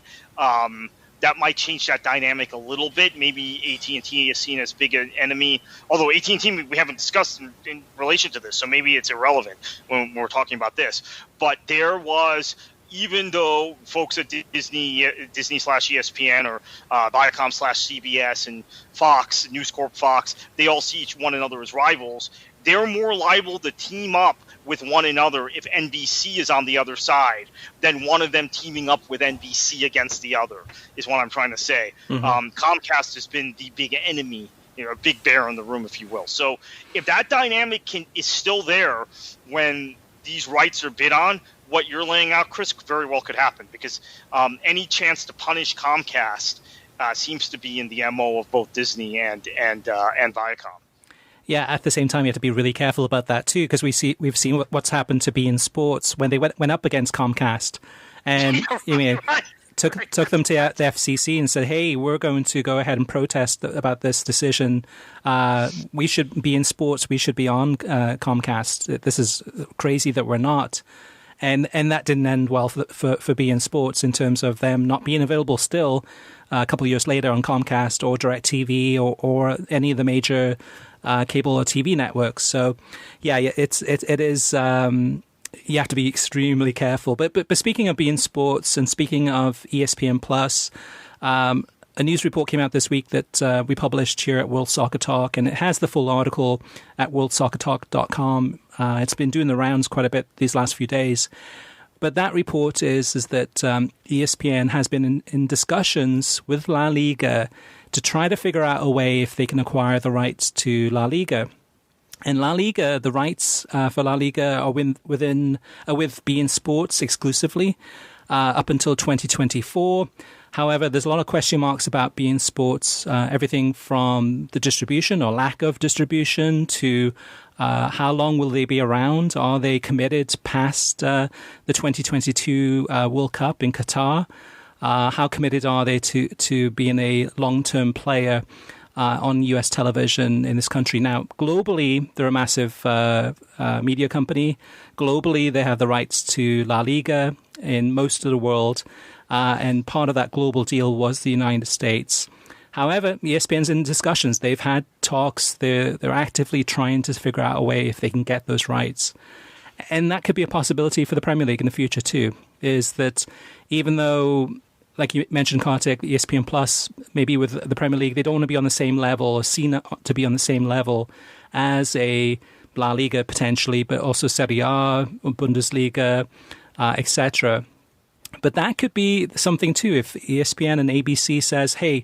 change that dynamic a little bit. Maybe AT&T is seen as big an enemy, although AT&T we haven't discussed in relation to this, so maybe it's irrelevant when we're talking about this. But there was, even though folks at Disney/ESPN or Viacom/CBS and Fox, News Corp Fox, they all see one another as rivals, they're more liable to team up with one another if NBC is on the other side than one of them teaming up with NBC against the other, is what I'm trying to say. Mm-hmm. Comcast has been the big enemy, a big bear in the room, if you will. So if that dynamic is still there when these rights are bid on, what you're laying out, Chris, very well could happen, because any chance to punish Comcast seems to be in the MO of both Disney and Viacom. Yeah, at the same time, you have to be really careful about that too, because we've seen what's happened to beIN Sports when they went up against Comcast, and took them to the FCC and said, "Hey, we're going to go ahead and protest about this decision. We should be in sports. We should be on Comcast. This is crazy that we're not." And that didn't end well for beIN Sports in terms of them not being available still a couple of years later on Comcast or DirecTV or any of the major cable or TV networks. So, yeah, it is. You have to be extremely careful. But speaking of beIN Sports and speaking of ESPN Plus, a news report came out this week that we published here at World Soccer Talk, and it has the full article at worldsoccertalk.com. It's been doing the rounds quite a bit these last few days. But that report is that ESPN has been in discussions with LaLiga to try to figure out a way if they can acquire the rights to LaLiga. And LaLiga, the rights for LaLiga are with beIN Sports exclusively up until 2024. However, there's a lot of question marks about beIN Sports, everything from the distribution or lack of distribution to how long will they be around? Are they committed past the 2022 World Cup in Qatar? How committed are they to being a long-term player on US television in this country? Now, globally, they're a massive media company. Globally, they have the rights to La Liga in most of the world. And part of that global deal was the United States. However, ESPN's in discussions. They've had talks. They're actively trying to figure out a way if they can get those rights. And that could be a possibility for the Premier League in the future too, is that even though, like you mentioned, Kartik, ESPN Plus, maybe with the Premier League, they don't want to be on the same level or seen to be on the same level as a La Liga potentially, but also Serie A, Bundesliga, etc. But that could be something too if ESPN and ABC says, hey,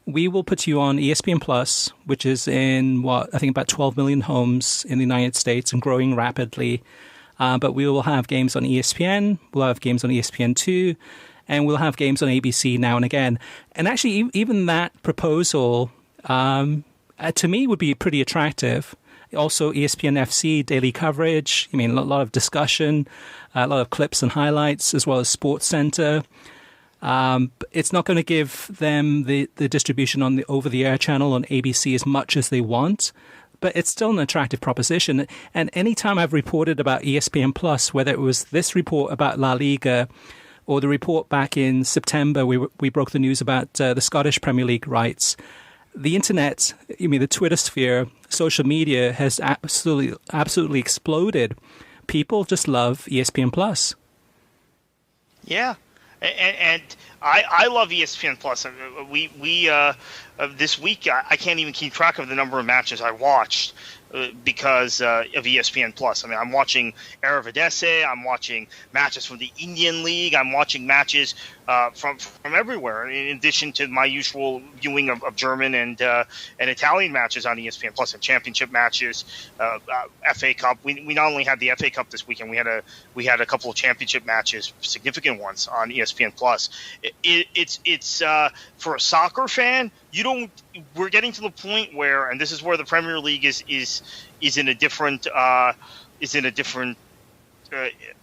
we will put you on ESPN Plus, which is in I think about 12 million homes in the United States and growing rapidly. But we will have games on ESPN. We'll have games on ESPN2. and we'll have games on ABC now and again. And actually, even that proposal, to me, would be pretty attractive. Also, ESPN FC daily coverage. I mean, a lot of discussion, a lot of clips and highlights, as well as Sports Center. It's not going to give them the distribution on the over-the-air channel on ABC as much as they want, but it's still an attractive proposition. And anytime I've reported about ESPN Plus, whether it was this report about La Liga or the report back in September, we broke the news about the Scottish Premier League rights. The internet, the Twitter sphere, social media has absolutely exploded. People just love ESPN Plus. Yeah, and I love ESPN Plus. We this week I can't even keep track of the number of matches I watched because of ESPN Plus. I mean, I'm watching Eredivisie, I'm watching matches from the Indian League, I'm watching matches from everywhere. In addition to my usual viewing of German and Italian matches on ESPN Plus and championship matches, FA Cup. We not only had the FA Cup this weekend, we had a couple of championship matches, significant ones on ESPN Plus. It's for a soccer fan. We're getting to the point where, and this is where the Premier League is in a different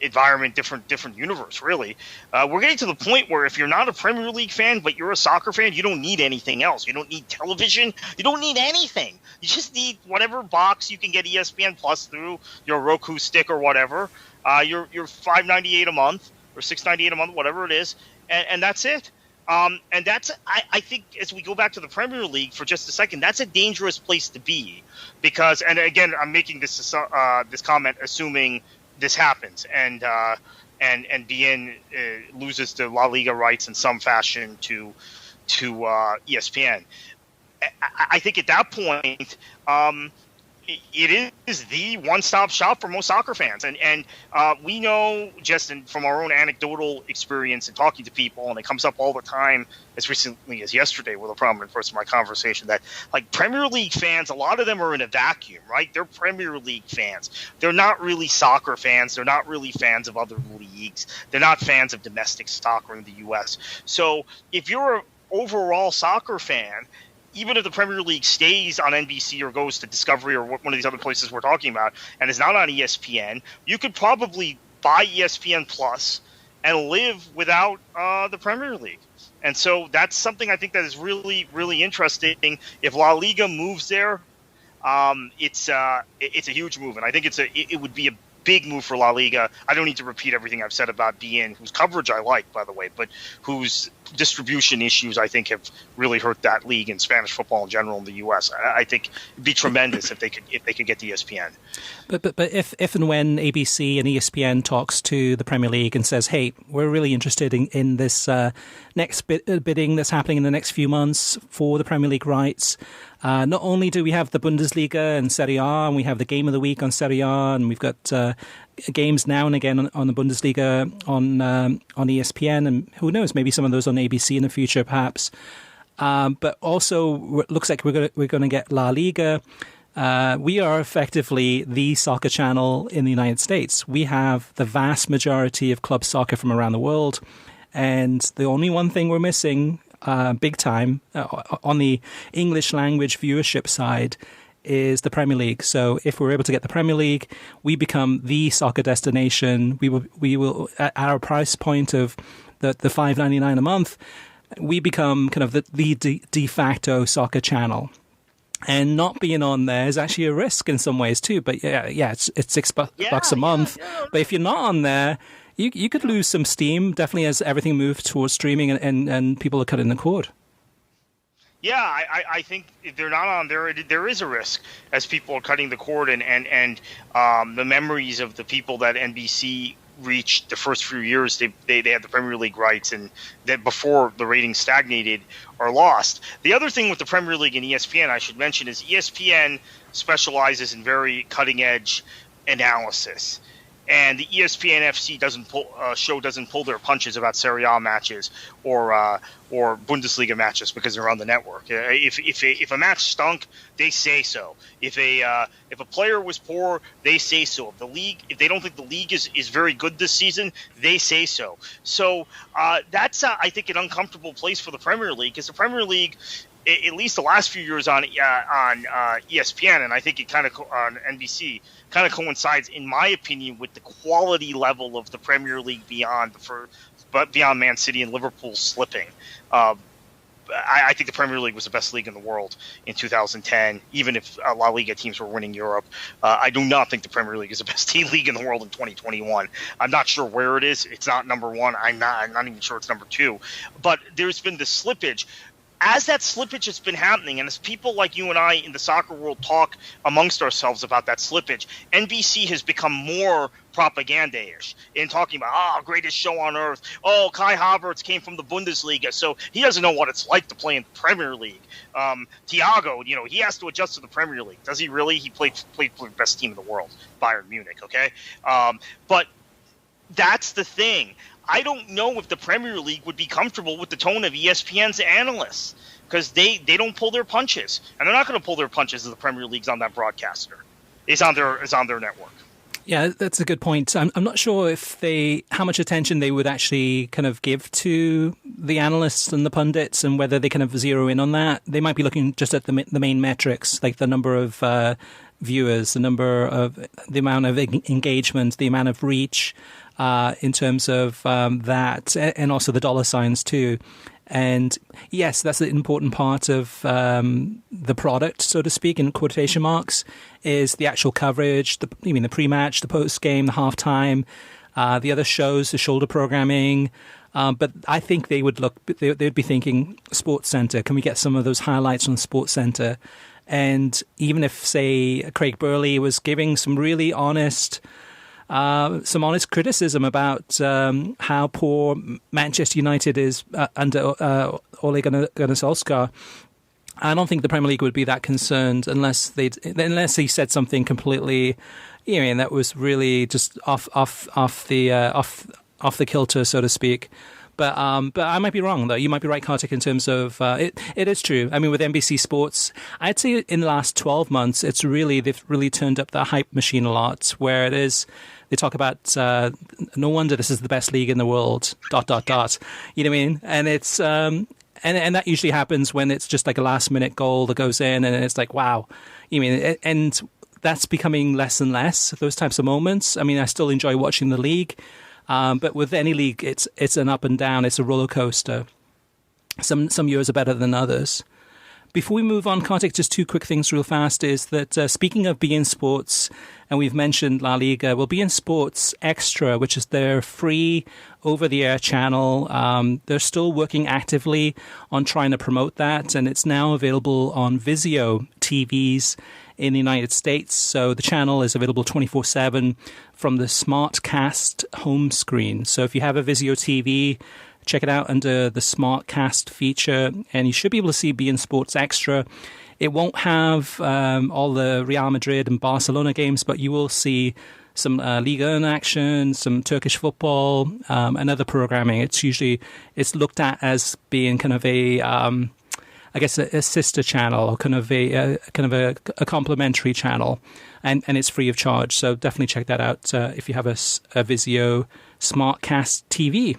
environment, different universe. Really, we're getting to the point where if you're not a Premier League fan but you're a soccer fan, you don't need anything else. You don't need television. You don't need anything. You just need whatever box you can get ESPN Plus through your Roku stick or whatever. You're $5.98 a month or $6.98 a month, whatever it is, and that's it. And that's, I think, as we go back to the Premier League for just a second, that's a dangerous place to be because, and again, I'm making this comment assuming this happens and BN loses the La Liga rights in some fashion to ESPN. I think at that point, it is the one-stop shop for most soccer fans. And we know just from our own anecdotal experience and talking to people, and it comes up all the time, as recently as yesterday with a prominent person in my conversation, that like Premier League fans, a lot of them are in a vacuum, right? They're Premier League fans. They're not really soccer fans. They're not really fans of other leagues. They're not fans of domestic soccer in the U.S. So if you're an overall soccer fan, even if the Premier League stays on NBC or goes to Discovery or one of these other places we're talking about and is not on ESPN, you could probably buy ESPN Plus and live without the Premier League. And so that's something I think that is really, really interesting. If La Liga moves there, it's a huge move. And I think it would be a big move for La Liga. I don't need to repeat everything I've said about BN, whose coverage I like, by the way, but whose distribution issues I think have really hurt that league and Spanish football in general in the U.S. I think it'd be tremendous if they could get the ESPN. But if and when ABC and ESPN talks to the Premier League and says, hey, we're really interested in this next bidding that's happening in the next few months for the Premier League rights, not only do we have the Bundesliga and Serie A, and we have the game of the week on Serie A, and we've got games now and again on the Bundesliga on ESPN, and who knows, maybe some of those on ABC in the future, perhaps. But also, it looks like we're going to get La Liga. We are effectively the soccer channel in the United States. We have the vast majority of club soccer from around the world, and the only one thing we're missing, big time, on the English language viewership side, is the Premier League. So if we're able to get the Premier League, we become the soccer destination. We will at our price point of the $5.99 a month, we become kind of the de facto soccer channel. And not being on there is actually a risk in some ways too. But yeah, it's $6 a month. Yeah. But if you're not on there, you could lose some steam, definitely, as everything moves towards streaming and people are cutting the cord. Yeah, I think if they're not on there is a risk as people are cutting the cord and the memories of the people that NBC reached the first few years they had the Premier League rights and that before the ratings stagnated are lost. The other thing with the Premier League and ESPN I should mention is ESPN specializes in very cutting edge analysis. and the ESPN FC show doesn't pull their punches about Serie A matches or Bundesliga matches because they're on the network. If a match stunk, they say so. If a player was poor, they say so. If they don't think the league is very good this season, they say so. So that's I think an uncomfortable place for the Premier League, because the Premier League, at least the last few years on ESPN, and I think it kind of on NBC, kind of coincides, in my opinion, with the quality level of the Premier League beyond Man City and Liverpool slipping. I think the Premier League was the best league in the world in 2010, even if La Liga teams were winning Europe. I do not think the Premier League is the best league in the world in 2021. I'm not sure where it is. It's not number one. I'm not even sure it's number two. But there's been this slippage. As that slippage has been happening, and as people like you and I in the soccer world talk amongst ourselves about that slippage, NBC has become more propaganda-ish in talking about, greatest show on earth. Oh, Kai Havertz came from the Bundesliga, so he doesn't know what it's like to play in the Premier League. Thiago, he has to adjust to the Premier League. Does he really? He played for the best team in the world, Bayern Munich, okay? But that's the thing. I don't know if the Premier League would be comfortable with the tone of ESPN's analysts, because they don't pull their punches, and they're not going to pull their punches if the Premier League's on that broadcaster. It's on their network. Yeah, that's a good point. I'm not sure how much attention they would actually kind of give to the analysts and the pundits, and whether they kind of zero in on that. They might be looking just at the main metrics, like the number of viewers, the amount of engagement, the amount of reach, in terms of that, and also the dollar signs too. And yes, that's an important part of the product, so to speak, in quotation marks, is the actual coverage, the pre-match, the post-game, the halftime, the other shows, the shoulder programming. But I think they would be thinking Sports Center. Can we get some of those highlights on Sports Center? And even if, say, Craig Burley was giving some really honest criticism about how poor Manchester United is under Ole Gunnar Solskjaer, I don't think the Premier League would be that concerned unless he said something completely, that was really just off the kilter, so to speak. But I might be wrong, though. You might be right, Kartik, in terms of it is true. I mean, with NBC Sports, I'd say in the last 12 months, they've really turned up the hype machine a lot, where they talk about, no wonder this is the best league in the world, ... You know what I mean? And it's, and that usually happens when it's just like a last minute goal that goes in, and it's like, wow. And that's becoming less and less, those types of moments. I mean, I still enjoy watching the league. But with any league, it's an up and down. It's a roller coaster. Some years are better than others. Before we move on, Kartik, just two quick things real fast is that speaking of beIN Sports, and we've mentioned La Liga, well, beIN Sports Extra, which is their free over-the-air channel, they're still working actively on trying to promote that, and it's now available on Vizio TVs in the United States. So the channel is available 24/7 from the SmartCast home screen. So if you have a Vizio TV, check it out under the SmartCast feature, and you should be able to see beIN Sports Extra. It won't have all the Real Madrid and Barcelona games, but you will see some Liga in action, some Turkish football, and other programming. It's looked at as being kind of a sister channel, or kind of a complementary channel, and it's free of charge. So definitely check that out if you have a Vizio SmartCast TV.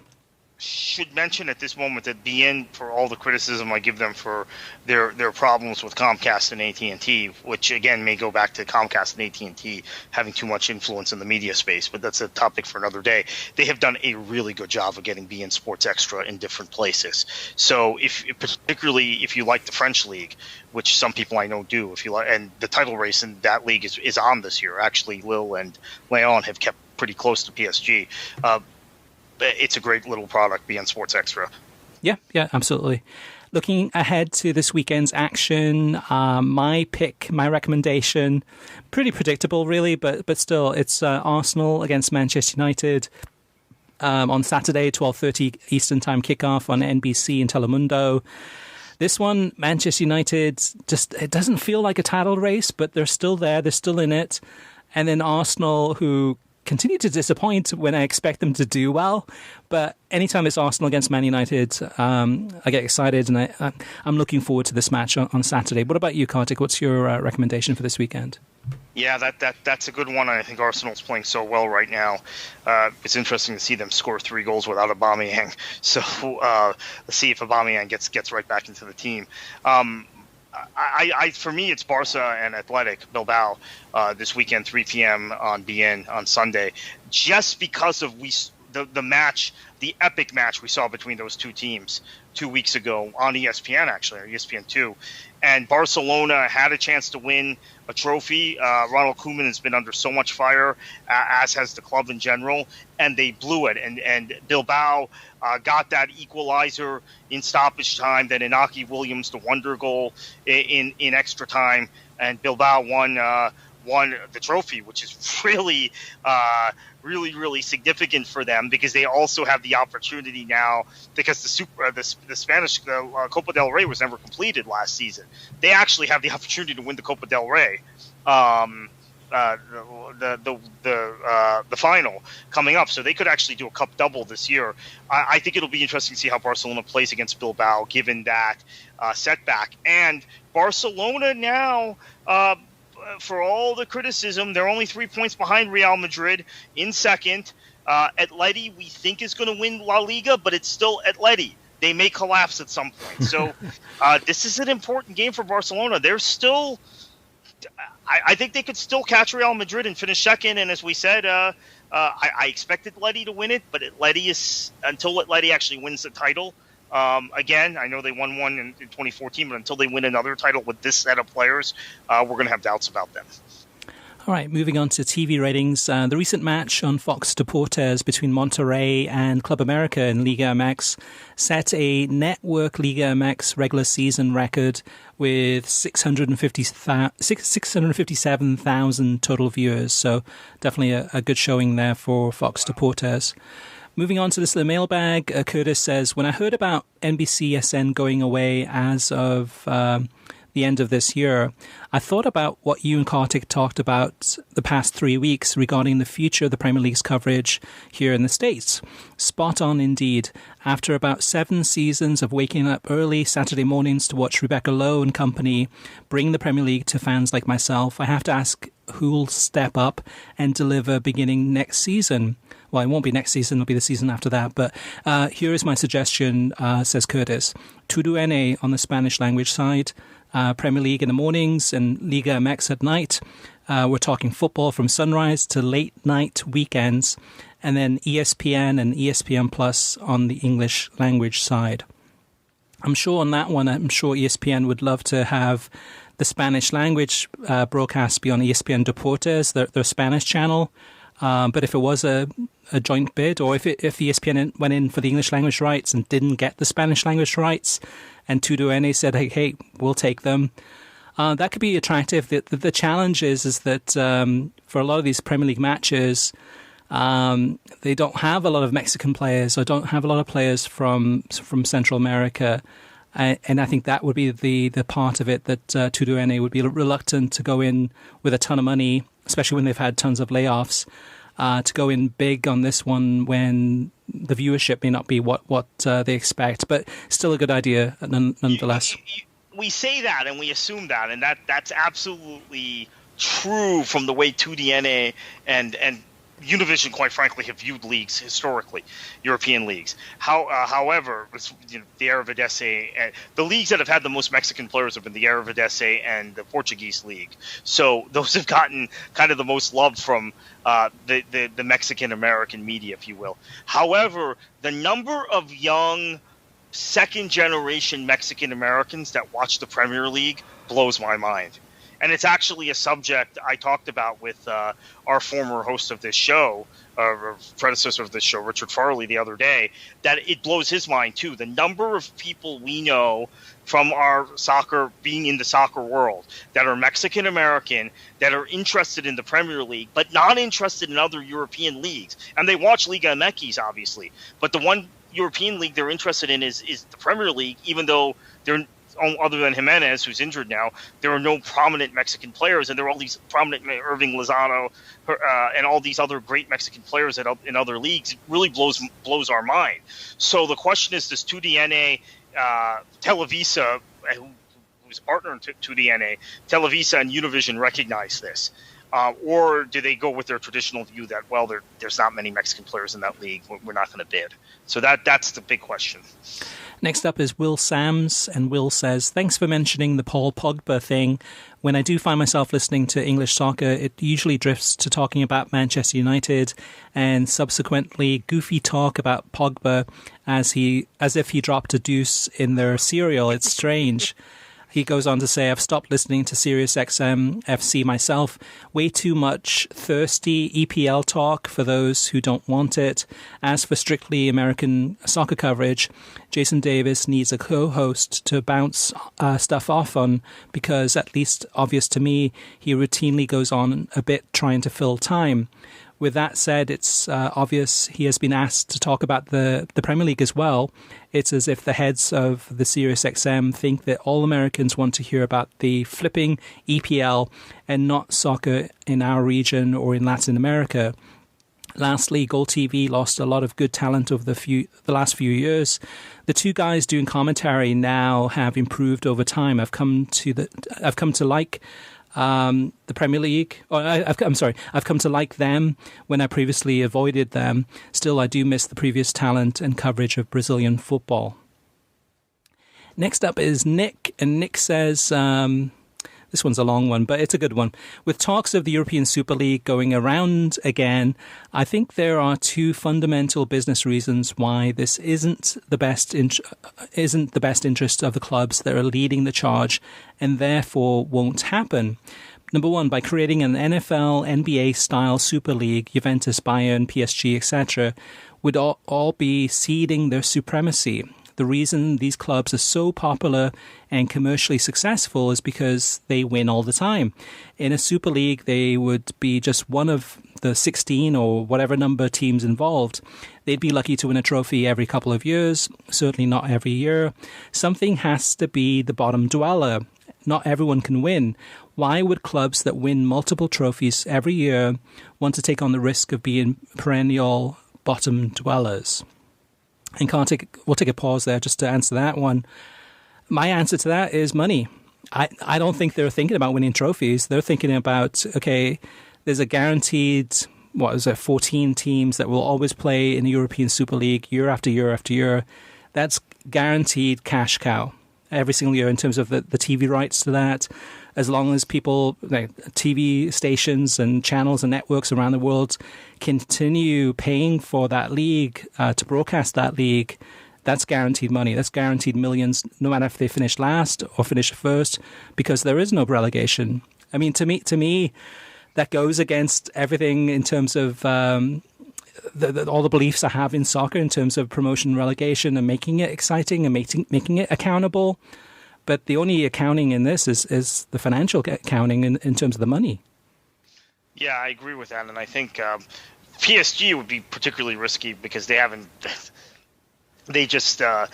Should mention at this moment that beIN, for all the criticism I give them for their problems with Comcast and AT&T, which again may go back to Comcast and AT&T having too much influence in the media space, but that's a topic for another day. They have done a really good job of getting beIN Sports Extra in different places. So particularly if you like the French league, which some people I know do, and the title race in that league is on this year. Actually, Lille and Lyon have kept pretty close to PSG. It's a great little product, beIN Sports Extra. Yeah, absolutely. Looking ahead to this weekend's action, my recommendation, pretty predictable really, but still, it's Arsenal against Manchester United on Saturday, 12:30 Eastern Time kickoff on NBC and Telemundo. This one, Manchester United, it doesn't feel like a title race, but they're still there, they're still in it. And then Arsenal, who continue to disappoint when I expect them to do well. But anytime it's Arsenal against Man United, I get excited, and I'm looking forward to this match on Saturday. What about you, Kartik? What's your recommendation for this weekend? Yeah, that's a good one. I think Arsenal's playing so well right now. It's interesting to see them score 3 goals without Aubameyang. So let's see if Aubameyang gets right back into the team. For me, it's Barca and Athletic Bilbao this weekend, 3 p.m. on BN on Sunday, just because of the match, the epic match we saw between those two teams 2 weeks ago on ESPN, actually, or ESPN2. And Barcelona had a chance to win a trophy. Ronald Koeman has been under so much fire, as has the club in general, and they blew it. And Bilbao got that equalizer in stoppage time, then Inaki Williams the wonder goal in extra time, and Bilbao won the trophy, which is really really significant for them, because they also have the opportunity now, because the Spanish Copa del Rey was never completed last season. They actually have the opportunity to win the Copa del Rey, the final coming up, so they could actually do a cup double this year. I think it'll be interesting to see how Barcelona plays against Bilbao, given that setback. And Barcelona now, for all the criticism, they're only 3 points behind Real Madrid in second. Atleti, we think, is going to win La Liga, but it's still Atleti. They may collapse at some point. So this is an important game for Barcelona. They're still – I think they could still catch Real Madrid and finish second. And as we said, I expect Atleti to win it, but Atleti is – until Atleti actually wins the title – again, I know they won one in 2014, but until they win another title with this set of players, we're going to have doubts about them. All right, moving on to TV ratings. The recent match on Fox Deportes between Monterrey and Club America in Liga MX set a network Liga MX regular season record with 657,000 total viewers. So definitely a good showing there for Fox Deportes. Moving on to this little mailbag, Curtis says, when I heard about NBCSN going away as of the end of this year, I thought about what you and Kartik talked about the past 3 weeks regarding the future of the Premier League's coverage here in the States. Spot on indeed. After about 7 seasons of waking up early Saturday mornings to watch Rebecca Lowe and company bring the Premier League to fans like myself, I have to ask who'll step up and deliver beginning next season. Well, it won't be next season, it'll be the season after that. But here is my suggestion, says Curtis. Tudo NA on the Spanish language side, Premier League in the mornings and Liga MX at night. We're talking football from sunrise to late night weekends. And then ESPN and ESPN Plus on the English language side. I'm sure on that one, I'm sure ESPN would love to have the Spanish language broadcast be on ESPN Deportes, their Spanish channel. But if it was a joint bid, or if ESPN went in for the English language rights and didn't get the Spanish language rights, and Tudo NA said, hey, we'll take them, that could be attractive. The challenge is that for a lot of these Premier League matches, they don't have a lot of Mexican players or don't have a lot of players from Central America. And I think that would be the part of it that Tudo NA would be reluctant to go in with a ton of money, especially when they've had tons of layoffs, to go in big on this one when the viewership may not be what they expect. But still a good idea nonetheless. We say that and we assume that, and that's absolutely true from the way 2DNA and Univision, quite frankly, have viewed leagues historically, European leagues. However, the Eredivisie, the leagues that have had the most Mexican players have been the Eredivisie and the Portuguese league. So those have gotten kind of the most love from the Mexican American media, if you will. However, the number of young second-generation Mexican Americans that watch the Premier League blows my mind. And it's actually a subject I talked about with our former host of this show, predecessor of this show, Richard Farley, the other day, that it blows his mind too. The number of people we know from our soccer, being in the soccer world, that are Mexican American, that are interested in the Premier League, but not interested in other European leagues. And they watch Liga MX, obviously. But the one European league they're interested in is the Premier League, even though they're other than Jimenez, who's injured now, there are no prominent Mexican players, and there are all these prominent Irving Lozano and all these other great Mexican players in other leagues. It really blows our mind. So the question is, does 2DNA, Televisa, who's a partner in 2DNA, Televisa and Univision recognize this? Or do they go with their traditional view that, well, there's not many Mexican players in that league, we're not going to bid? So that's the big question. Next up is Will Sams, and Will says, thanks for mentioning the Paul Pogba thing. When I do find myself listening to English soccer, it usually drifts to talking about Manchester United and subsequently goofy talk about Pogba as if he dropped a deuce in their cereal. It's strange. He goes on to say, I've stopped listening to Sirius XM FC myself. Way too much thirsty EPL talk for those who don't want it. As for strictly American soccer coverage, Jason Davis needs a co-host to bounce stuff off on, because at least obvious to me, he routinely goes on a bit trying to fill time. With that said, it's obvious he has been asked to talk about the Premier League as well. It's as if the heads of the SiriusXM think that all Americans want to hear about the flipping EPL and not soccer in our region or in Latin America. Lastly, Goal TV lost a lot of good talent over the last few years. The two guys doing commentary now have improved over time. I've come to like the Premier League. I've come to like them when I previously avoided them. Still, I do miss the previous talent and coverage of Brazilian football. Next up is Nick, and Nick says, this one's a long one, but it's a good one. With talks of the European Super League going around again, I think there are two fundamental business reasons why this isn't the best interest of the clubs that are leading the charge, and therefore won't happen. Number one, by creating an NFL, NBA-style Super League, Juventus, Bayern, PSG, etc., would all be ceding their supremacy. The reason these clubs are so popular and commercially successful is because they win all the time. In a Super League, they would be just one of the 16 or whatever number teams involved. They'd be lucky to win a trophy every couple of years, certainly not every year. Something has to be the bottom dweller. Not everyone can win. Why would clubs that win multiple trophies every year want to take on the risk of being perennial bottom dwellers? And we'll take a pause there just to answer that one. My answer to that is money. I don't think they're thinking about winning trophies. They're thinking about, okay, there's a guaranteed, 14 teams that will always play in the European Super League year after year after year. That's guaranteed cash cow every single year in terms of the TV rights to that. As long as people, TV stations and channels and networks around the world continue paying for that league, to broadcast that league, that's guaranteed money. That's guaranteed millions, no matter if they finish last or finish first, because there is no relegation. I mean, to me, that goes against everything in terms of all the beliefs I have in soccer in terms of promotion and relegation and making it exciting and making it accountable. But the only accounting in this is the financial accounting in terms of the money. Yeah, I agree with that. And I think PSG would be particularly risky because they just are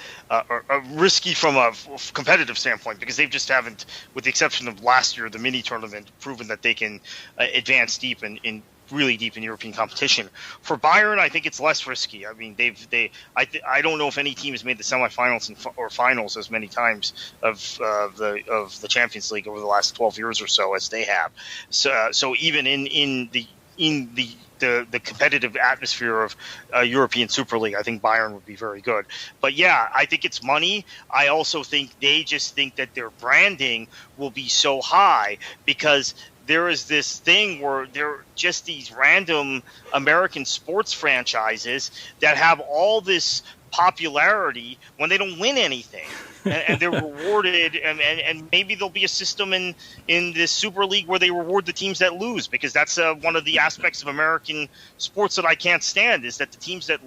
risky from a competitive standpoint because they just haven't, with the exception of last year, the mini tournament, proven that they can advance deep in really deep in European competition. For Bayern, I think it's less risky. I mean, I don't know if any team has made the semifinals or finals as many times of the Champions League over the last 12 years or so as they have. So even in the competitive atmosphere of European Super League, I think Bayern would be very good. But yeah, I think it's money. I also think they just think that their branding will be so high because there is this thing where there are just these random American sports franchises that have all this popularity when they don't win anything. And they're rewarded, and maybe there'll be a system in this Super League where they reward the teams that lose, because that's one of the aspects of American sports that I can't stand, is that the teams that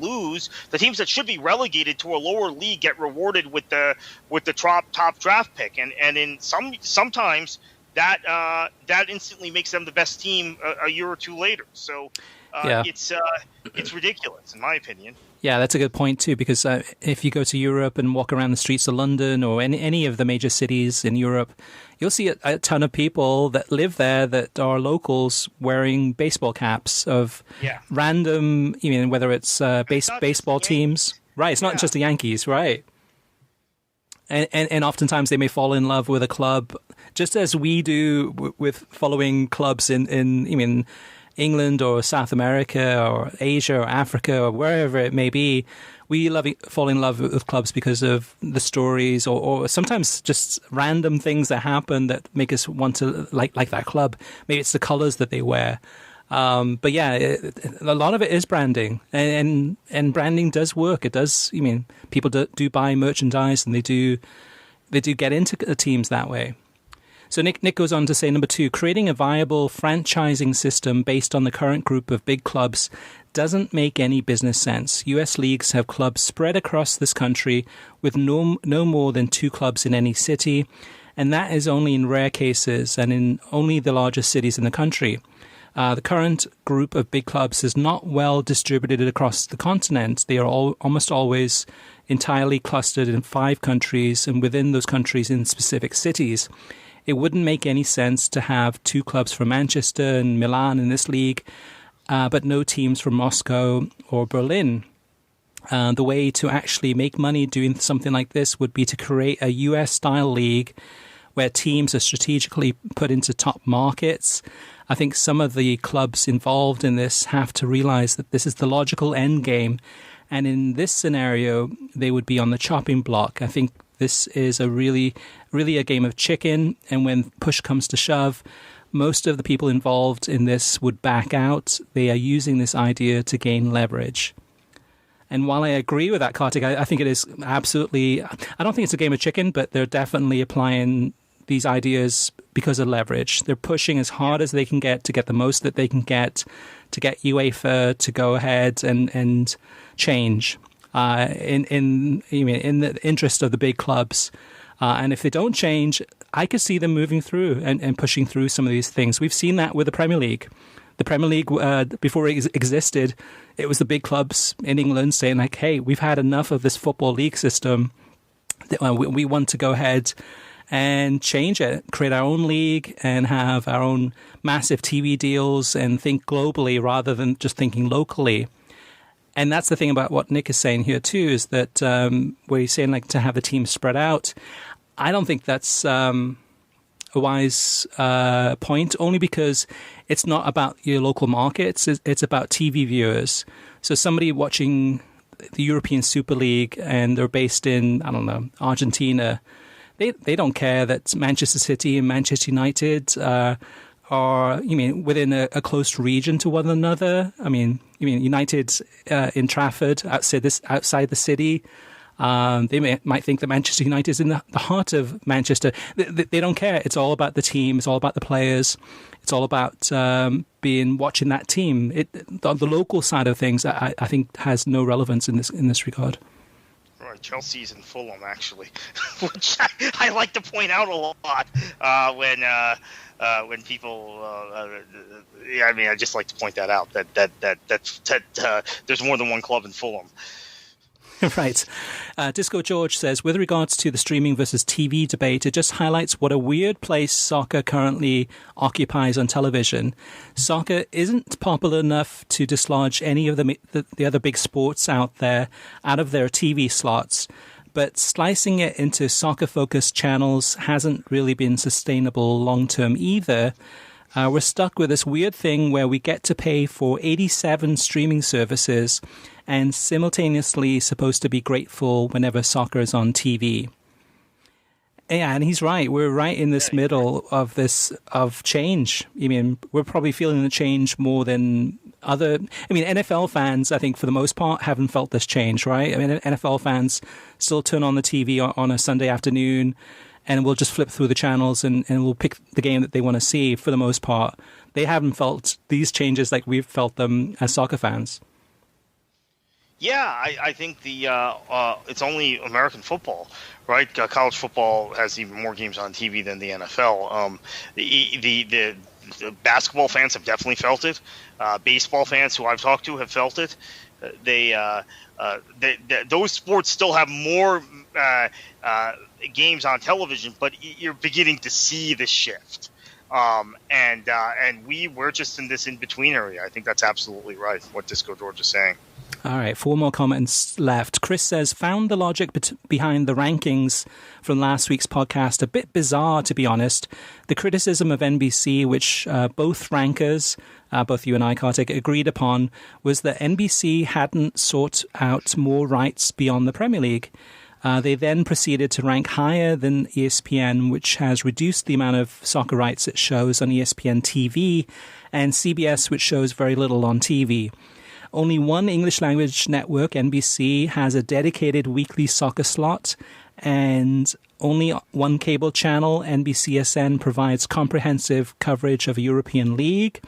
lose, the teams that should be relegated to a lower league, get rewarded with the top draft pick, and in sometimes that instantly makes them the best team a year or two later. So it's ridiculous, in my opinion. Yeah, that's a good point too, because if you go to Europe and walk around the streets of London or any of the major cities in Europe, you'll see a ton of people that live there that are locals wearing baseball caps of random, whether it's baseball teams. Right, it's not just the Yankees, right? And oftentimes they may fall in love with a club, just as we do with following clubs in England or South America or Asia or Africa or wherever it may be. We fall in love with clubs because of the stories or sometimes just random things that happen that make us want to like that club. Maybe it's the colors that they wear. But yeah, a lot of it is branding, and branding does work. It does. People do buy merchandise, and they do get into the teams that way. So Nick goes on to say, number 2, creating a viable franchising system based on the current group of big clubs doesn't make any business sense. US leagues have clubs spread across this country with no more than 2 clubs in any city, and that is only in rare cases and in only the largest cities in the country. The current group of big clubs is not well distributed across the continent. They are almost always entirely clustered in 5 countries, and within those countries in specific cities. It wouldn't make any sense to have 2 clubs from Manchester and Milan in this league, but no teams from Moscow or Berlin. The way to actually make money doing something like this would be to create a US-style league where teams are strategically put into top markets. I think some of the clubs involved in this have to realize that this is the logical end game. And in this scenario, they would be on the chopping block. I think this is really a game of chicken. And when push comes to shove, most of the people involved in this would back out. They are using this idea to gain leverage. And while I agree with that, Kartik, I think it is absolutely, I don't think it's a game of chicken, but they're definitely applying these ideas because of leverage. They're pushing as hard as they can get to get the most that they can get, to get UEFA to go ahead and change in the interest of the big clubs. And if they don't change, I could see them moving through and pushing through some of these things. We've seen that with the Premier League. The Premier League, before it existed, it was the big clubs in England saying like, hey, we've had enough of this football league system. We want to go ahead and change it, create our own league and have our own massive TV deals and think globally rather than just thinking locally. And that's the thing about what Nick is saying here too, is that where he's saying like to have the team spread out. I don't think that's a wise point, only because it's not about your local markets. It's about TV viewers. So somebody watching the European Super League and they're based in, I don't know, Argentina, they don't care that Manchester City and Manchester United are within a close region to one another. United in Trafford outside the city. They might think that Manchester United is in the heart of Manchester. They don't care. It's all about the team. It's all about the players. It's all about watching that team. The local side of things, I think, has no relevance in this regard. Right, Chelsea's and Fulham actually, which I like to point out a lot when people. I just like to point that out that there's more than one club in Fulham. Right. Disco George says, with regards to the streaming versus TV debate, it just highlights what a weird place soccer currently occupies on television. Soccer isn't popular enough to dislodge any of the other big sports out there out of their TV slots, but slicing it into soccer-focused channels hasn't really been sustainable long-term either. We're stuck with this weird thing where we get to pay for 87 streaming services and simultaneously supposed to be grateful whenever soccer is on TV. Yeah, and he's right. We're right in this middle of change. We're probably feeling the change more than NFL fans, I think, for the most part, haven't felt this change, right? NFL fans still turn on the TV on a Sunday afternoon and we'll just flip through the channels and we'll pick the game that they want to see for the most part. They haven't felt these changes like we've felt them as soccer fans. Yeah, I think it's only American football, right? College football has even more games on TV than the NFL. The basketball fans have definitely felt it. Baseball fans who I've talked to have felt it. those sports still have more games on television, but you're beginning to see the shift. And we're just in this in-between area. I think that's absolutely right, what Disco George is saying. All right, 4 more comments left. Chris says, found the logic behind the rankings from last week's podcast a bit bizarre, to be honest. The criticism of NBC, which both rankers, both you and I, Kartik, agreed upon, was that NBC hadn't sought out more rights beyond the Premier League. They then proceeded to rank higher than ESPN, which has reduced the amount of soccer rights it shows on ESPN TV, and CBS, which shows very little on TV. Only one English-language network, NBC, has a dedicated weekly soccer slot, and only one cable channel, NBCSN, provides comprehensive coverage of a European league.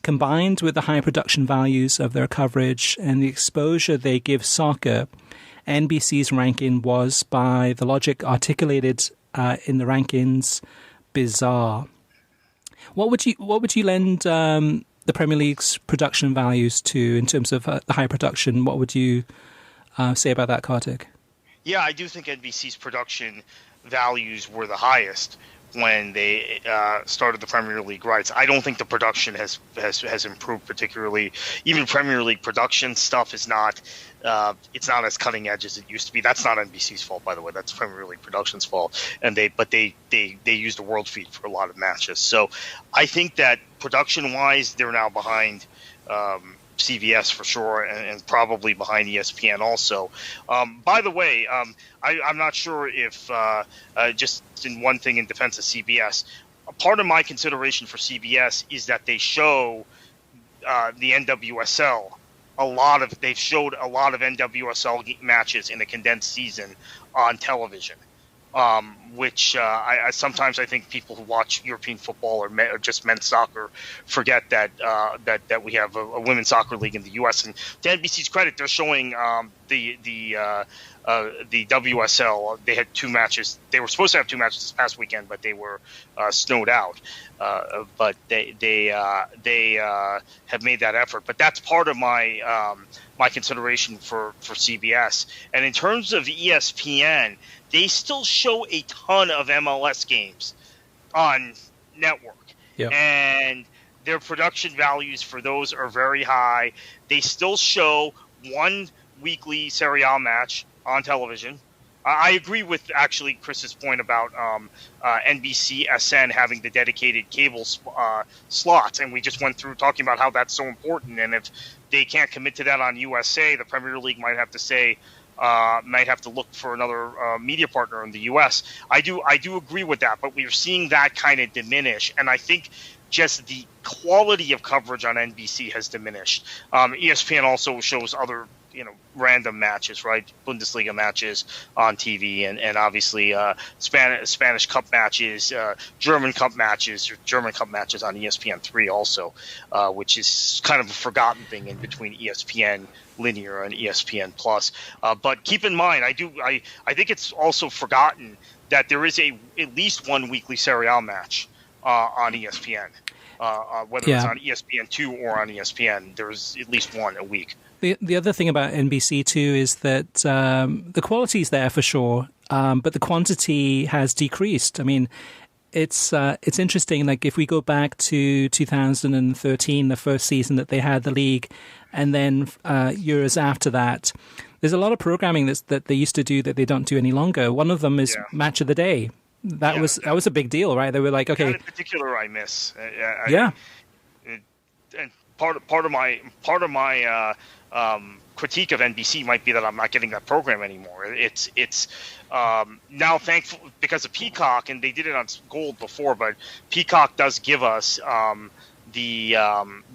Combined with the high production values of their coverage and the exposure they give soccer, NBC's ranking was, by the logic articulated in the rankings, bizarre. What would you lend the Premier League's production values to in terms of the high production? What would you say about that, Kartik? Yeah, I do think NBC's production values were the highest when they started the Premier League rights. I don't think the production has improved particularly. Even Premier League production stuff is not it's not as cutting edge as it used to be. That's not NBC's fault, by the way. That's Premier League Production's fault. And they use the world feed for a lot of matches. So I think that production wise, they're now behind CBS for sure, and probably behind ESPN also. By the way, I'm not sure if just in one thing in defense of CBS, a part of my consideration for CBS is that they show the NWSL. They've showed a lot of NWSL matches in a condensed season on television, which I sometimes I think people who watch European football or just men's soccer forget that we have a women's soccer league in the U.S. And to NBC's credit, they're showing the WSL. They had 2 matches. They were supposed to have 2 matches this past weekend, but they were snowed out. But they have made that effort. But that's part of my my consideration for CBS. And in terms of ESPN, they still show a ton of MLS games on network. Yep. And their production values for those are very high. They still show one weekly Serie A match on television. I agree with actually Chris's point about NBCSN having the dedicated cable slots, and we just went through talking about how that's so important. And if they can't commit to that on USA, the Premier League might have to look for another media partner in the U.S. I do agree with that, but we're seeing that kind of diminish, and I think just the quality of coverage on NBC has diminished. ESPN also shows other random matches, right? Bundesliga matches on TV, and obviously Spanish Cup matches, German Cup matches on ESPN3 also, which is kind of a forgotten thing in between ESPN Linear and ESPN Plus. But keep in mind, I think it's also forgotten that there is at least one weekly Serie A match on ESPN. Whether it's on ESPN2 or on ESPN, there's at least one a week. The other thing about NBC too is that the quality is there for sure, but the quantity has decreased. I mean, it's interesting. Like if we go back to 2013, the first season that they had the league, and then years after that, there's a lot of programming that they used to do that they don't do any longer. One of them is Match of the Day. That was a big deal, right? They were like, okay, that in particular I miss. And part of my critique of NBC might be that I'm not getting that program anymore. It's now thankful because of Peacock, and they did it on Gold before, but Peacock does give us the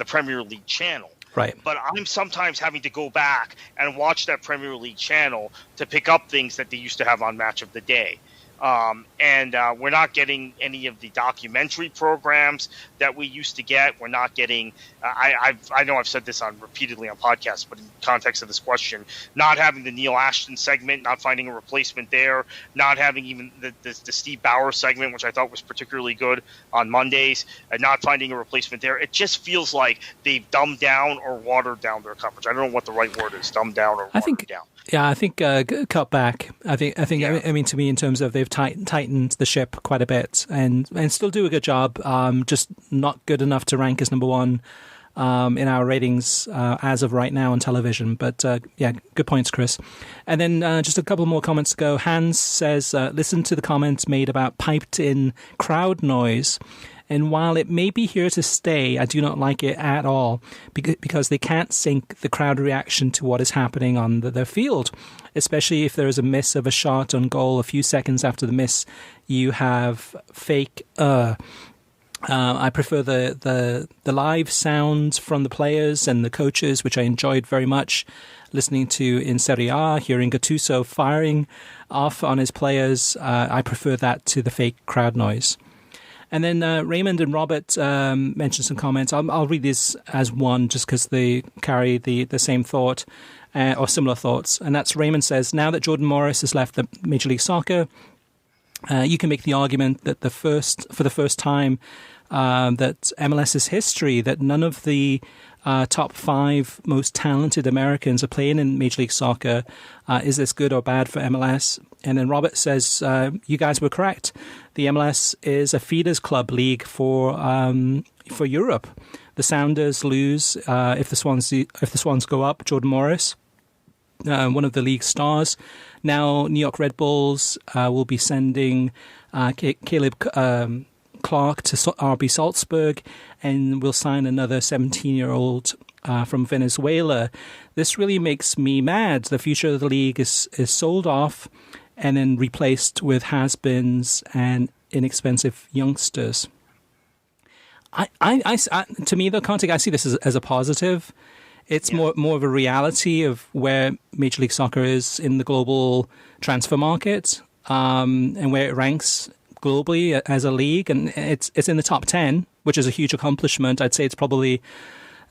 Premier League channel. Right. But I'm sometimes having to go back and watch that Premier League channel to pick up things that they used to have on Match of the Day. And we're not getting any of the documentary programs that we used to get. We're not getting. I know I've said this repeatedly on podcasts, but in context of this question, not having the Neil Ashton segment, not finding a replacement there, not having even the Steve Bauer segment, which I thought was particularly good on Mondays, and not finding a replacement there. It just feels like they've dumbed down or watered down their coverage. I don't know what the right word is: dumbed down or watered down. Yeah, I think cut back. I think. Yeah. I mean, to me, in terms of they've tightened the ship quite a bit, and still do a good job. Just not good enough to rank as number one in our ratings as of right now on television. But yeah, good points, Chris. And then just a couple more comments to go. Hans says, listen to the comments made about piped-in crowd noise. And while it may be here to stay, I do not like it at all because they can't sync the crowd reaction to what is happening on the field, especially if there is a miss of a shot on goal a few seconds after the miss. You have fake. I prefer the live sounds from the players and the coaches, which I enjoyed very much listening to in Serie A, hearing Gattuso firing off on his players. I prefer that to the fake crowd noise. And then Raymond and Robert mentioned some comments. I'll read these as one just because they carry the same thought or similar thoughts. And that's Raymond says, now that Jordan Morris has left the Major League Soccer, you can make the argument that for the first time that MLS's history, that none of the top 5 most talented Americans are playing in Major League Soccer. Is this good or bad for MLS? And then Robert says, you guys were correct. The MLS is a feeders club league for Europe. The Sounders lose if the Swans go up. Jordan Morris, one of the league stars. Now New York Red Bulls will be sending Caleb Clark to RB Salzburg, and will sign another 17-year-old from Venezuela. This really makes me mad. The future of the league is sold off and then replaced with has-beens and inexpensive youngsters. To me, though, Conte, I see this as a positive. It's more of a reality of where Major League Soccer is in the global transfer market and where it ranks globally as a league, and it's in the top 10, which is a huge accomplishment. I'd say it's probably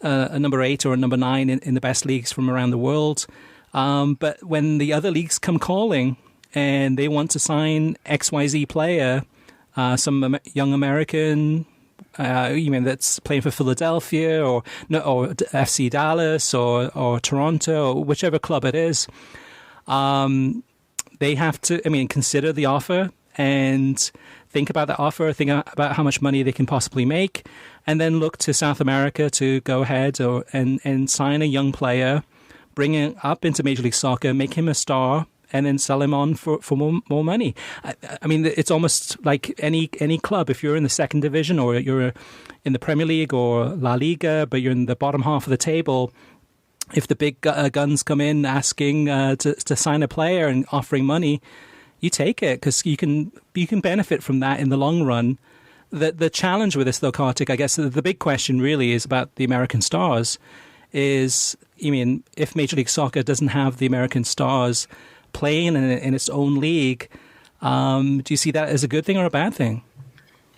a number 8 or a number 9 in the best leagues from around the world. But when the other leagues come calling and they want to sign XYZ player, some young American, that's playing for Philadelphia or FC Dallas or Toronto or whichever club it is, they have to, consider the offer and think about that offer, think about how much money they can possibly make, and then look to South America to go ahead and sign a young player, bring him up into Major League Soccer, make him a star, and then sell him on for more money. It's almost like any club. If you're in the second division or you're in the Premier League or La Liga, but you're in the bottom half of the table, if the big guns come in asking to sign a player and offering money, you take it because you can benefit from that in the long run. The challenge with this, though, Kartik, I guess the big question really is about the American stars. If Major League Soccer doesn't have the American stars playing in its own league, do you see that as a good thing or a bad thing?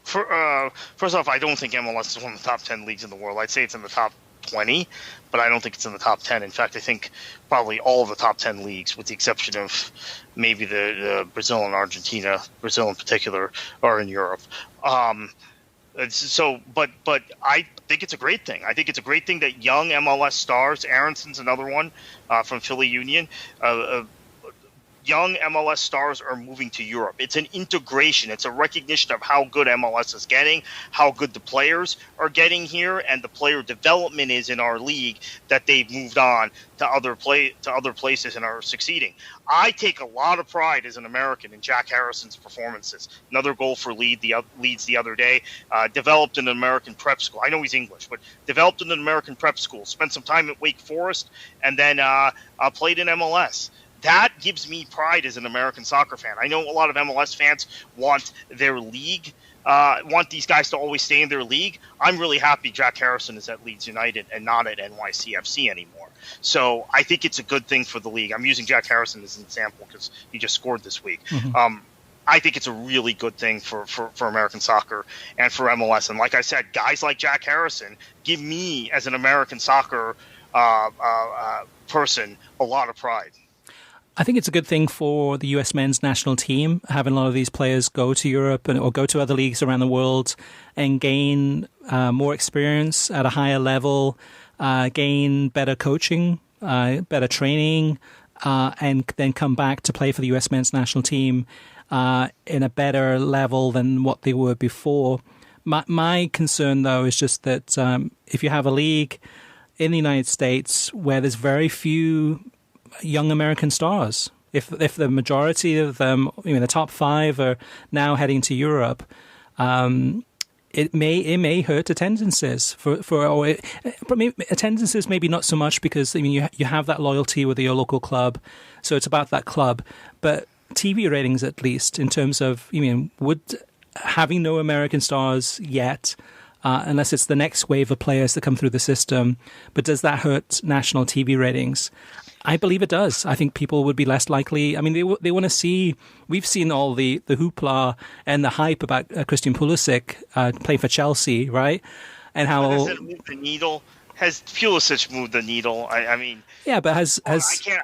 First off, I don't think MLS is one of the top 10 leagues in the world. I'd say it's in the top 20, but I don't think it's in the top 10. In fact, I think probably all of the top 10 leagues, with the exception of maybe the Brazil and Argentina, Brazil in particular, are in Europe. But I think it's a great thing. I think it's a great thing that young MLS stars, Aronson's another one from Philly Union, young MLS stars are moving to Europe. It's an integration. It's a recognition of how good MLS is getting, how good the players are getting here, and the player development is in our league, that they've moved on to other places and are succeeding. I take a lot of pride as an American in Jack Harrison's performances. Another goal for Leeds the other day. Developed in an American prep school. I know he's English, but developed in an American prep school. Spent some time at Wake Forest, and then played in MLS. That gives me pride as an American soccer fan. I know a lot of MLS fans want their league, want these guys to always stay in their league. I'm really happy Jack Harrison is at Leeds United and not at NYCFC anymore. So I think it's a good thing for the league. I'm using Jack Harrison as an example because he just scored this week. Mm-hmm. I think it's a really good thing for American soccer and for MLS. And like I said, guys like Jack Harrison give me, as an American soccer person, a lot of pride. I think it's a good thing for the US men's national team, having a lot of these players go to Europe or go to other leagues around the world and gain more experience at a higher level, gain better coaching, better training, and then come back to play for the US men's national team in a better level than what they were before. My concern, though, is just that if you have a league in the United States where there's very few young American stars, if the majority of them, the top 5 are now heading to Europe, it may hurt attendances attendances maybe not so much, because you have that loyalty with your local club, so it's about that club, but TV ratings, at least, in terms of would having no American stars yet, unless it's the next wave of players that come through the system, but does that hurt national TV ratings? I believe it does. I think people would be less likely. I mean, they want to see. We've seen all the hoopla and the hype about Christian Pulisic playing for Chelsea, right? And how has it moved the needle? Has Pulisic moved the needle? I mean, yeah, but I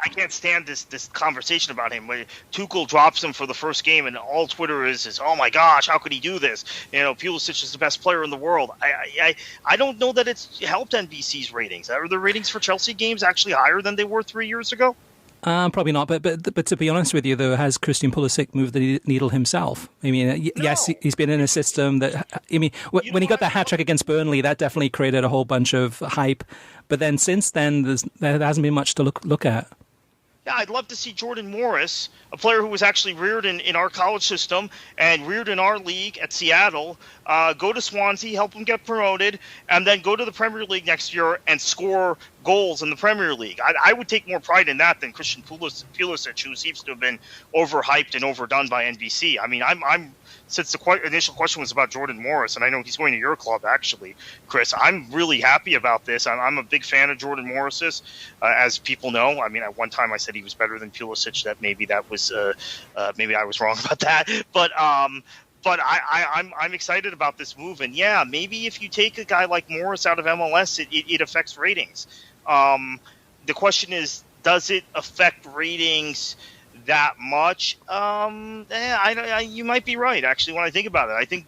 can't stand this conversation about him. When Tuchel drops him for the first game, and all Twitter is oh my gosh, how could he do this? Pulisic is the best player in the world. I don't know that it's helped NBC's ratings. Are the ratings for Chelsea games actually higher than they were 3 years ago? Probably not, but to be honest with you, though, has Christian Pulisic moved the needle himself? I mean, yes, he's been in a system that, when he got that hat-trick against Burnley, that definitely created a whole bunch of hype. But then since then, there hasn't been much to look at. Yeah, I'd love to see Jordan Morris, a player who was actually reared in our college system and reared in our league at Seattle, go to Swansea, help him get promoted, and then go to the Premier League next year and score goals in the Premier League. I would take more pride in that than Christian Pulisic, who seems to have been overhyped and overdone by NBC. I mean, I'm since the initial question was about Jordan Morris, and I know he's going to your club, actually, Chris, I'm really happy about this. I'm a big fan of Jordan Morris's, as people know. I mean, at one time I said he was better than Pulisic. Maybe I was wrong about that. But I'm excited about this move. And, yeah, maybe if you take a guy like Morris out of MLS, it affects ratings. The question is, does it affect ratings that much? You might be right, actually, when I think about it. I think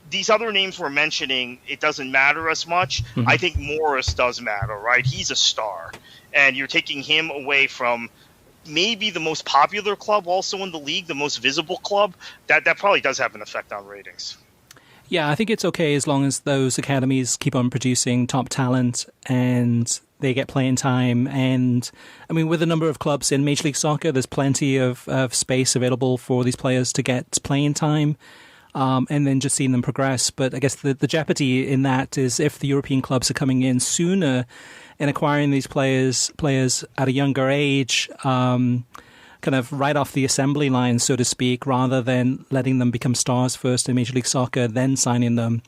these other names we're mentioning, it doesn't matter as much. Mm-hmm. I think Morris does matter, right? He's a star. And you're taking him away from maybe the most popular club also in the league, the most visible club. That probably does have an effect on ratings. Yeah, I think it's okay as long as those academies keep on producing top talent and they get playing time. And I mean, with a number of clubs in Major League Soccer, there's plenty of space available for these players to get playing time, and then just seeing them progress. But I guess the jeopardy in that is if the European clubs are coming in sooner and acquiring these players at a younger age, kind of right off the assembly line, so to speak, rather than letting them become stars first in Major League Soccer, then signing them.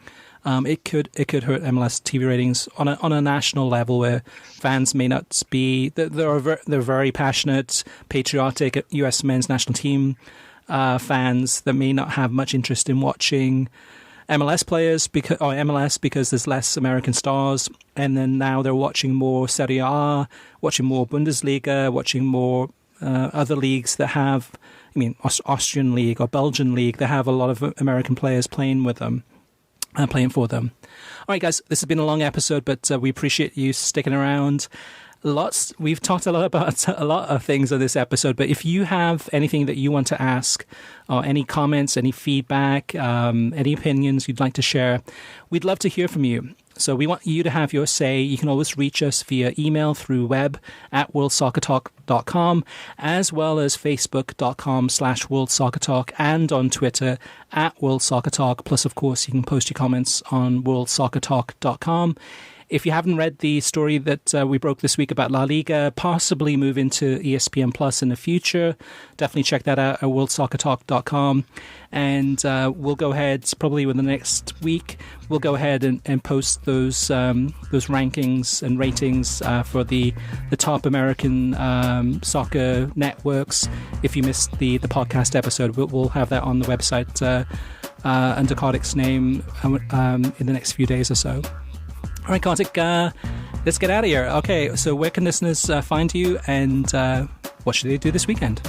It could hurt MLS TV ratings on a national level, where fans may not be. They're very passionate, patriotic U.S. men's national team fans that may not have much interest in watching MLS players because there's less American stars, and then now they're watching more Serie A, watching more Bundesliga, watching more other leagues that have, Austrian league or Belgian league, that have a lot of American players playing with them. Playing for them. All right, guys, this has been a long episode, but we appreciate you sticking around. We've talked a lot about a lot of things on this episode, but if you have anything that you want to ask, or any comments, any feedback, any opinions you'd like to share, we'd love to hear from you. So we want you to have your say. You can always reach us via email through web at worldsoccertalk.com, as well as facebook.com/worldsoccertalk, and on Twitter at worldsoccertalk. Plus, of course, you can post your comments on worldsoccertalk.com. If you haven't read the story that we broke this week about LaLiga, possibly move into ESPN Plus in the future, definitely check that out at worldsoccertalk.com. And we'll go ahead, probably within the next week, we'll go ahead and post those rankings and ratings for the top American soccer networks. If you missed the podcast episode, we'll have that on the website under Kartik's name in the next few days or so. All right, Kartik, let's get out of here. Okay, so where can listeners find you, and what should they do this weekend?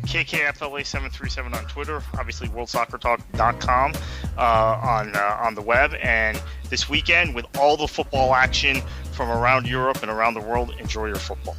KKFLA737 on Twitter, obviously worldsoccertalk.com on the web, and this weekend with all the football action from around Europe and around the world, enjoy your football.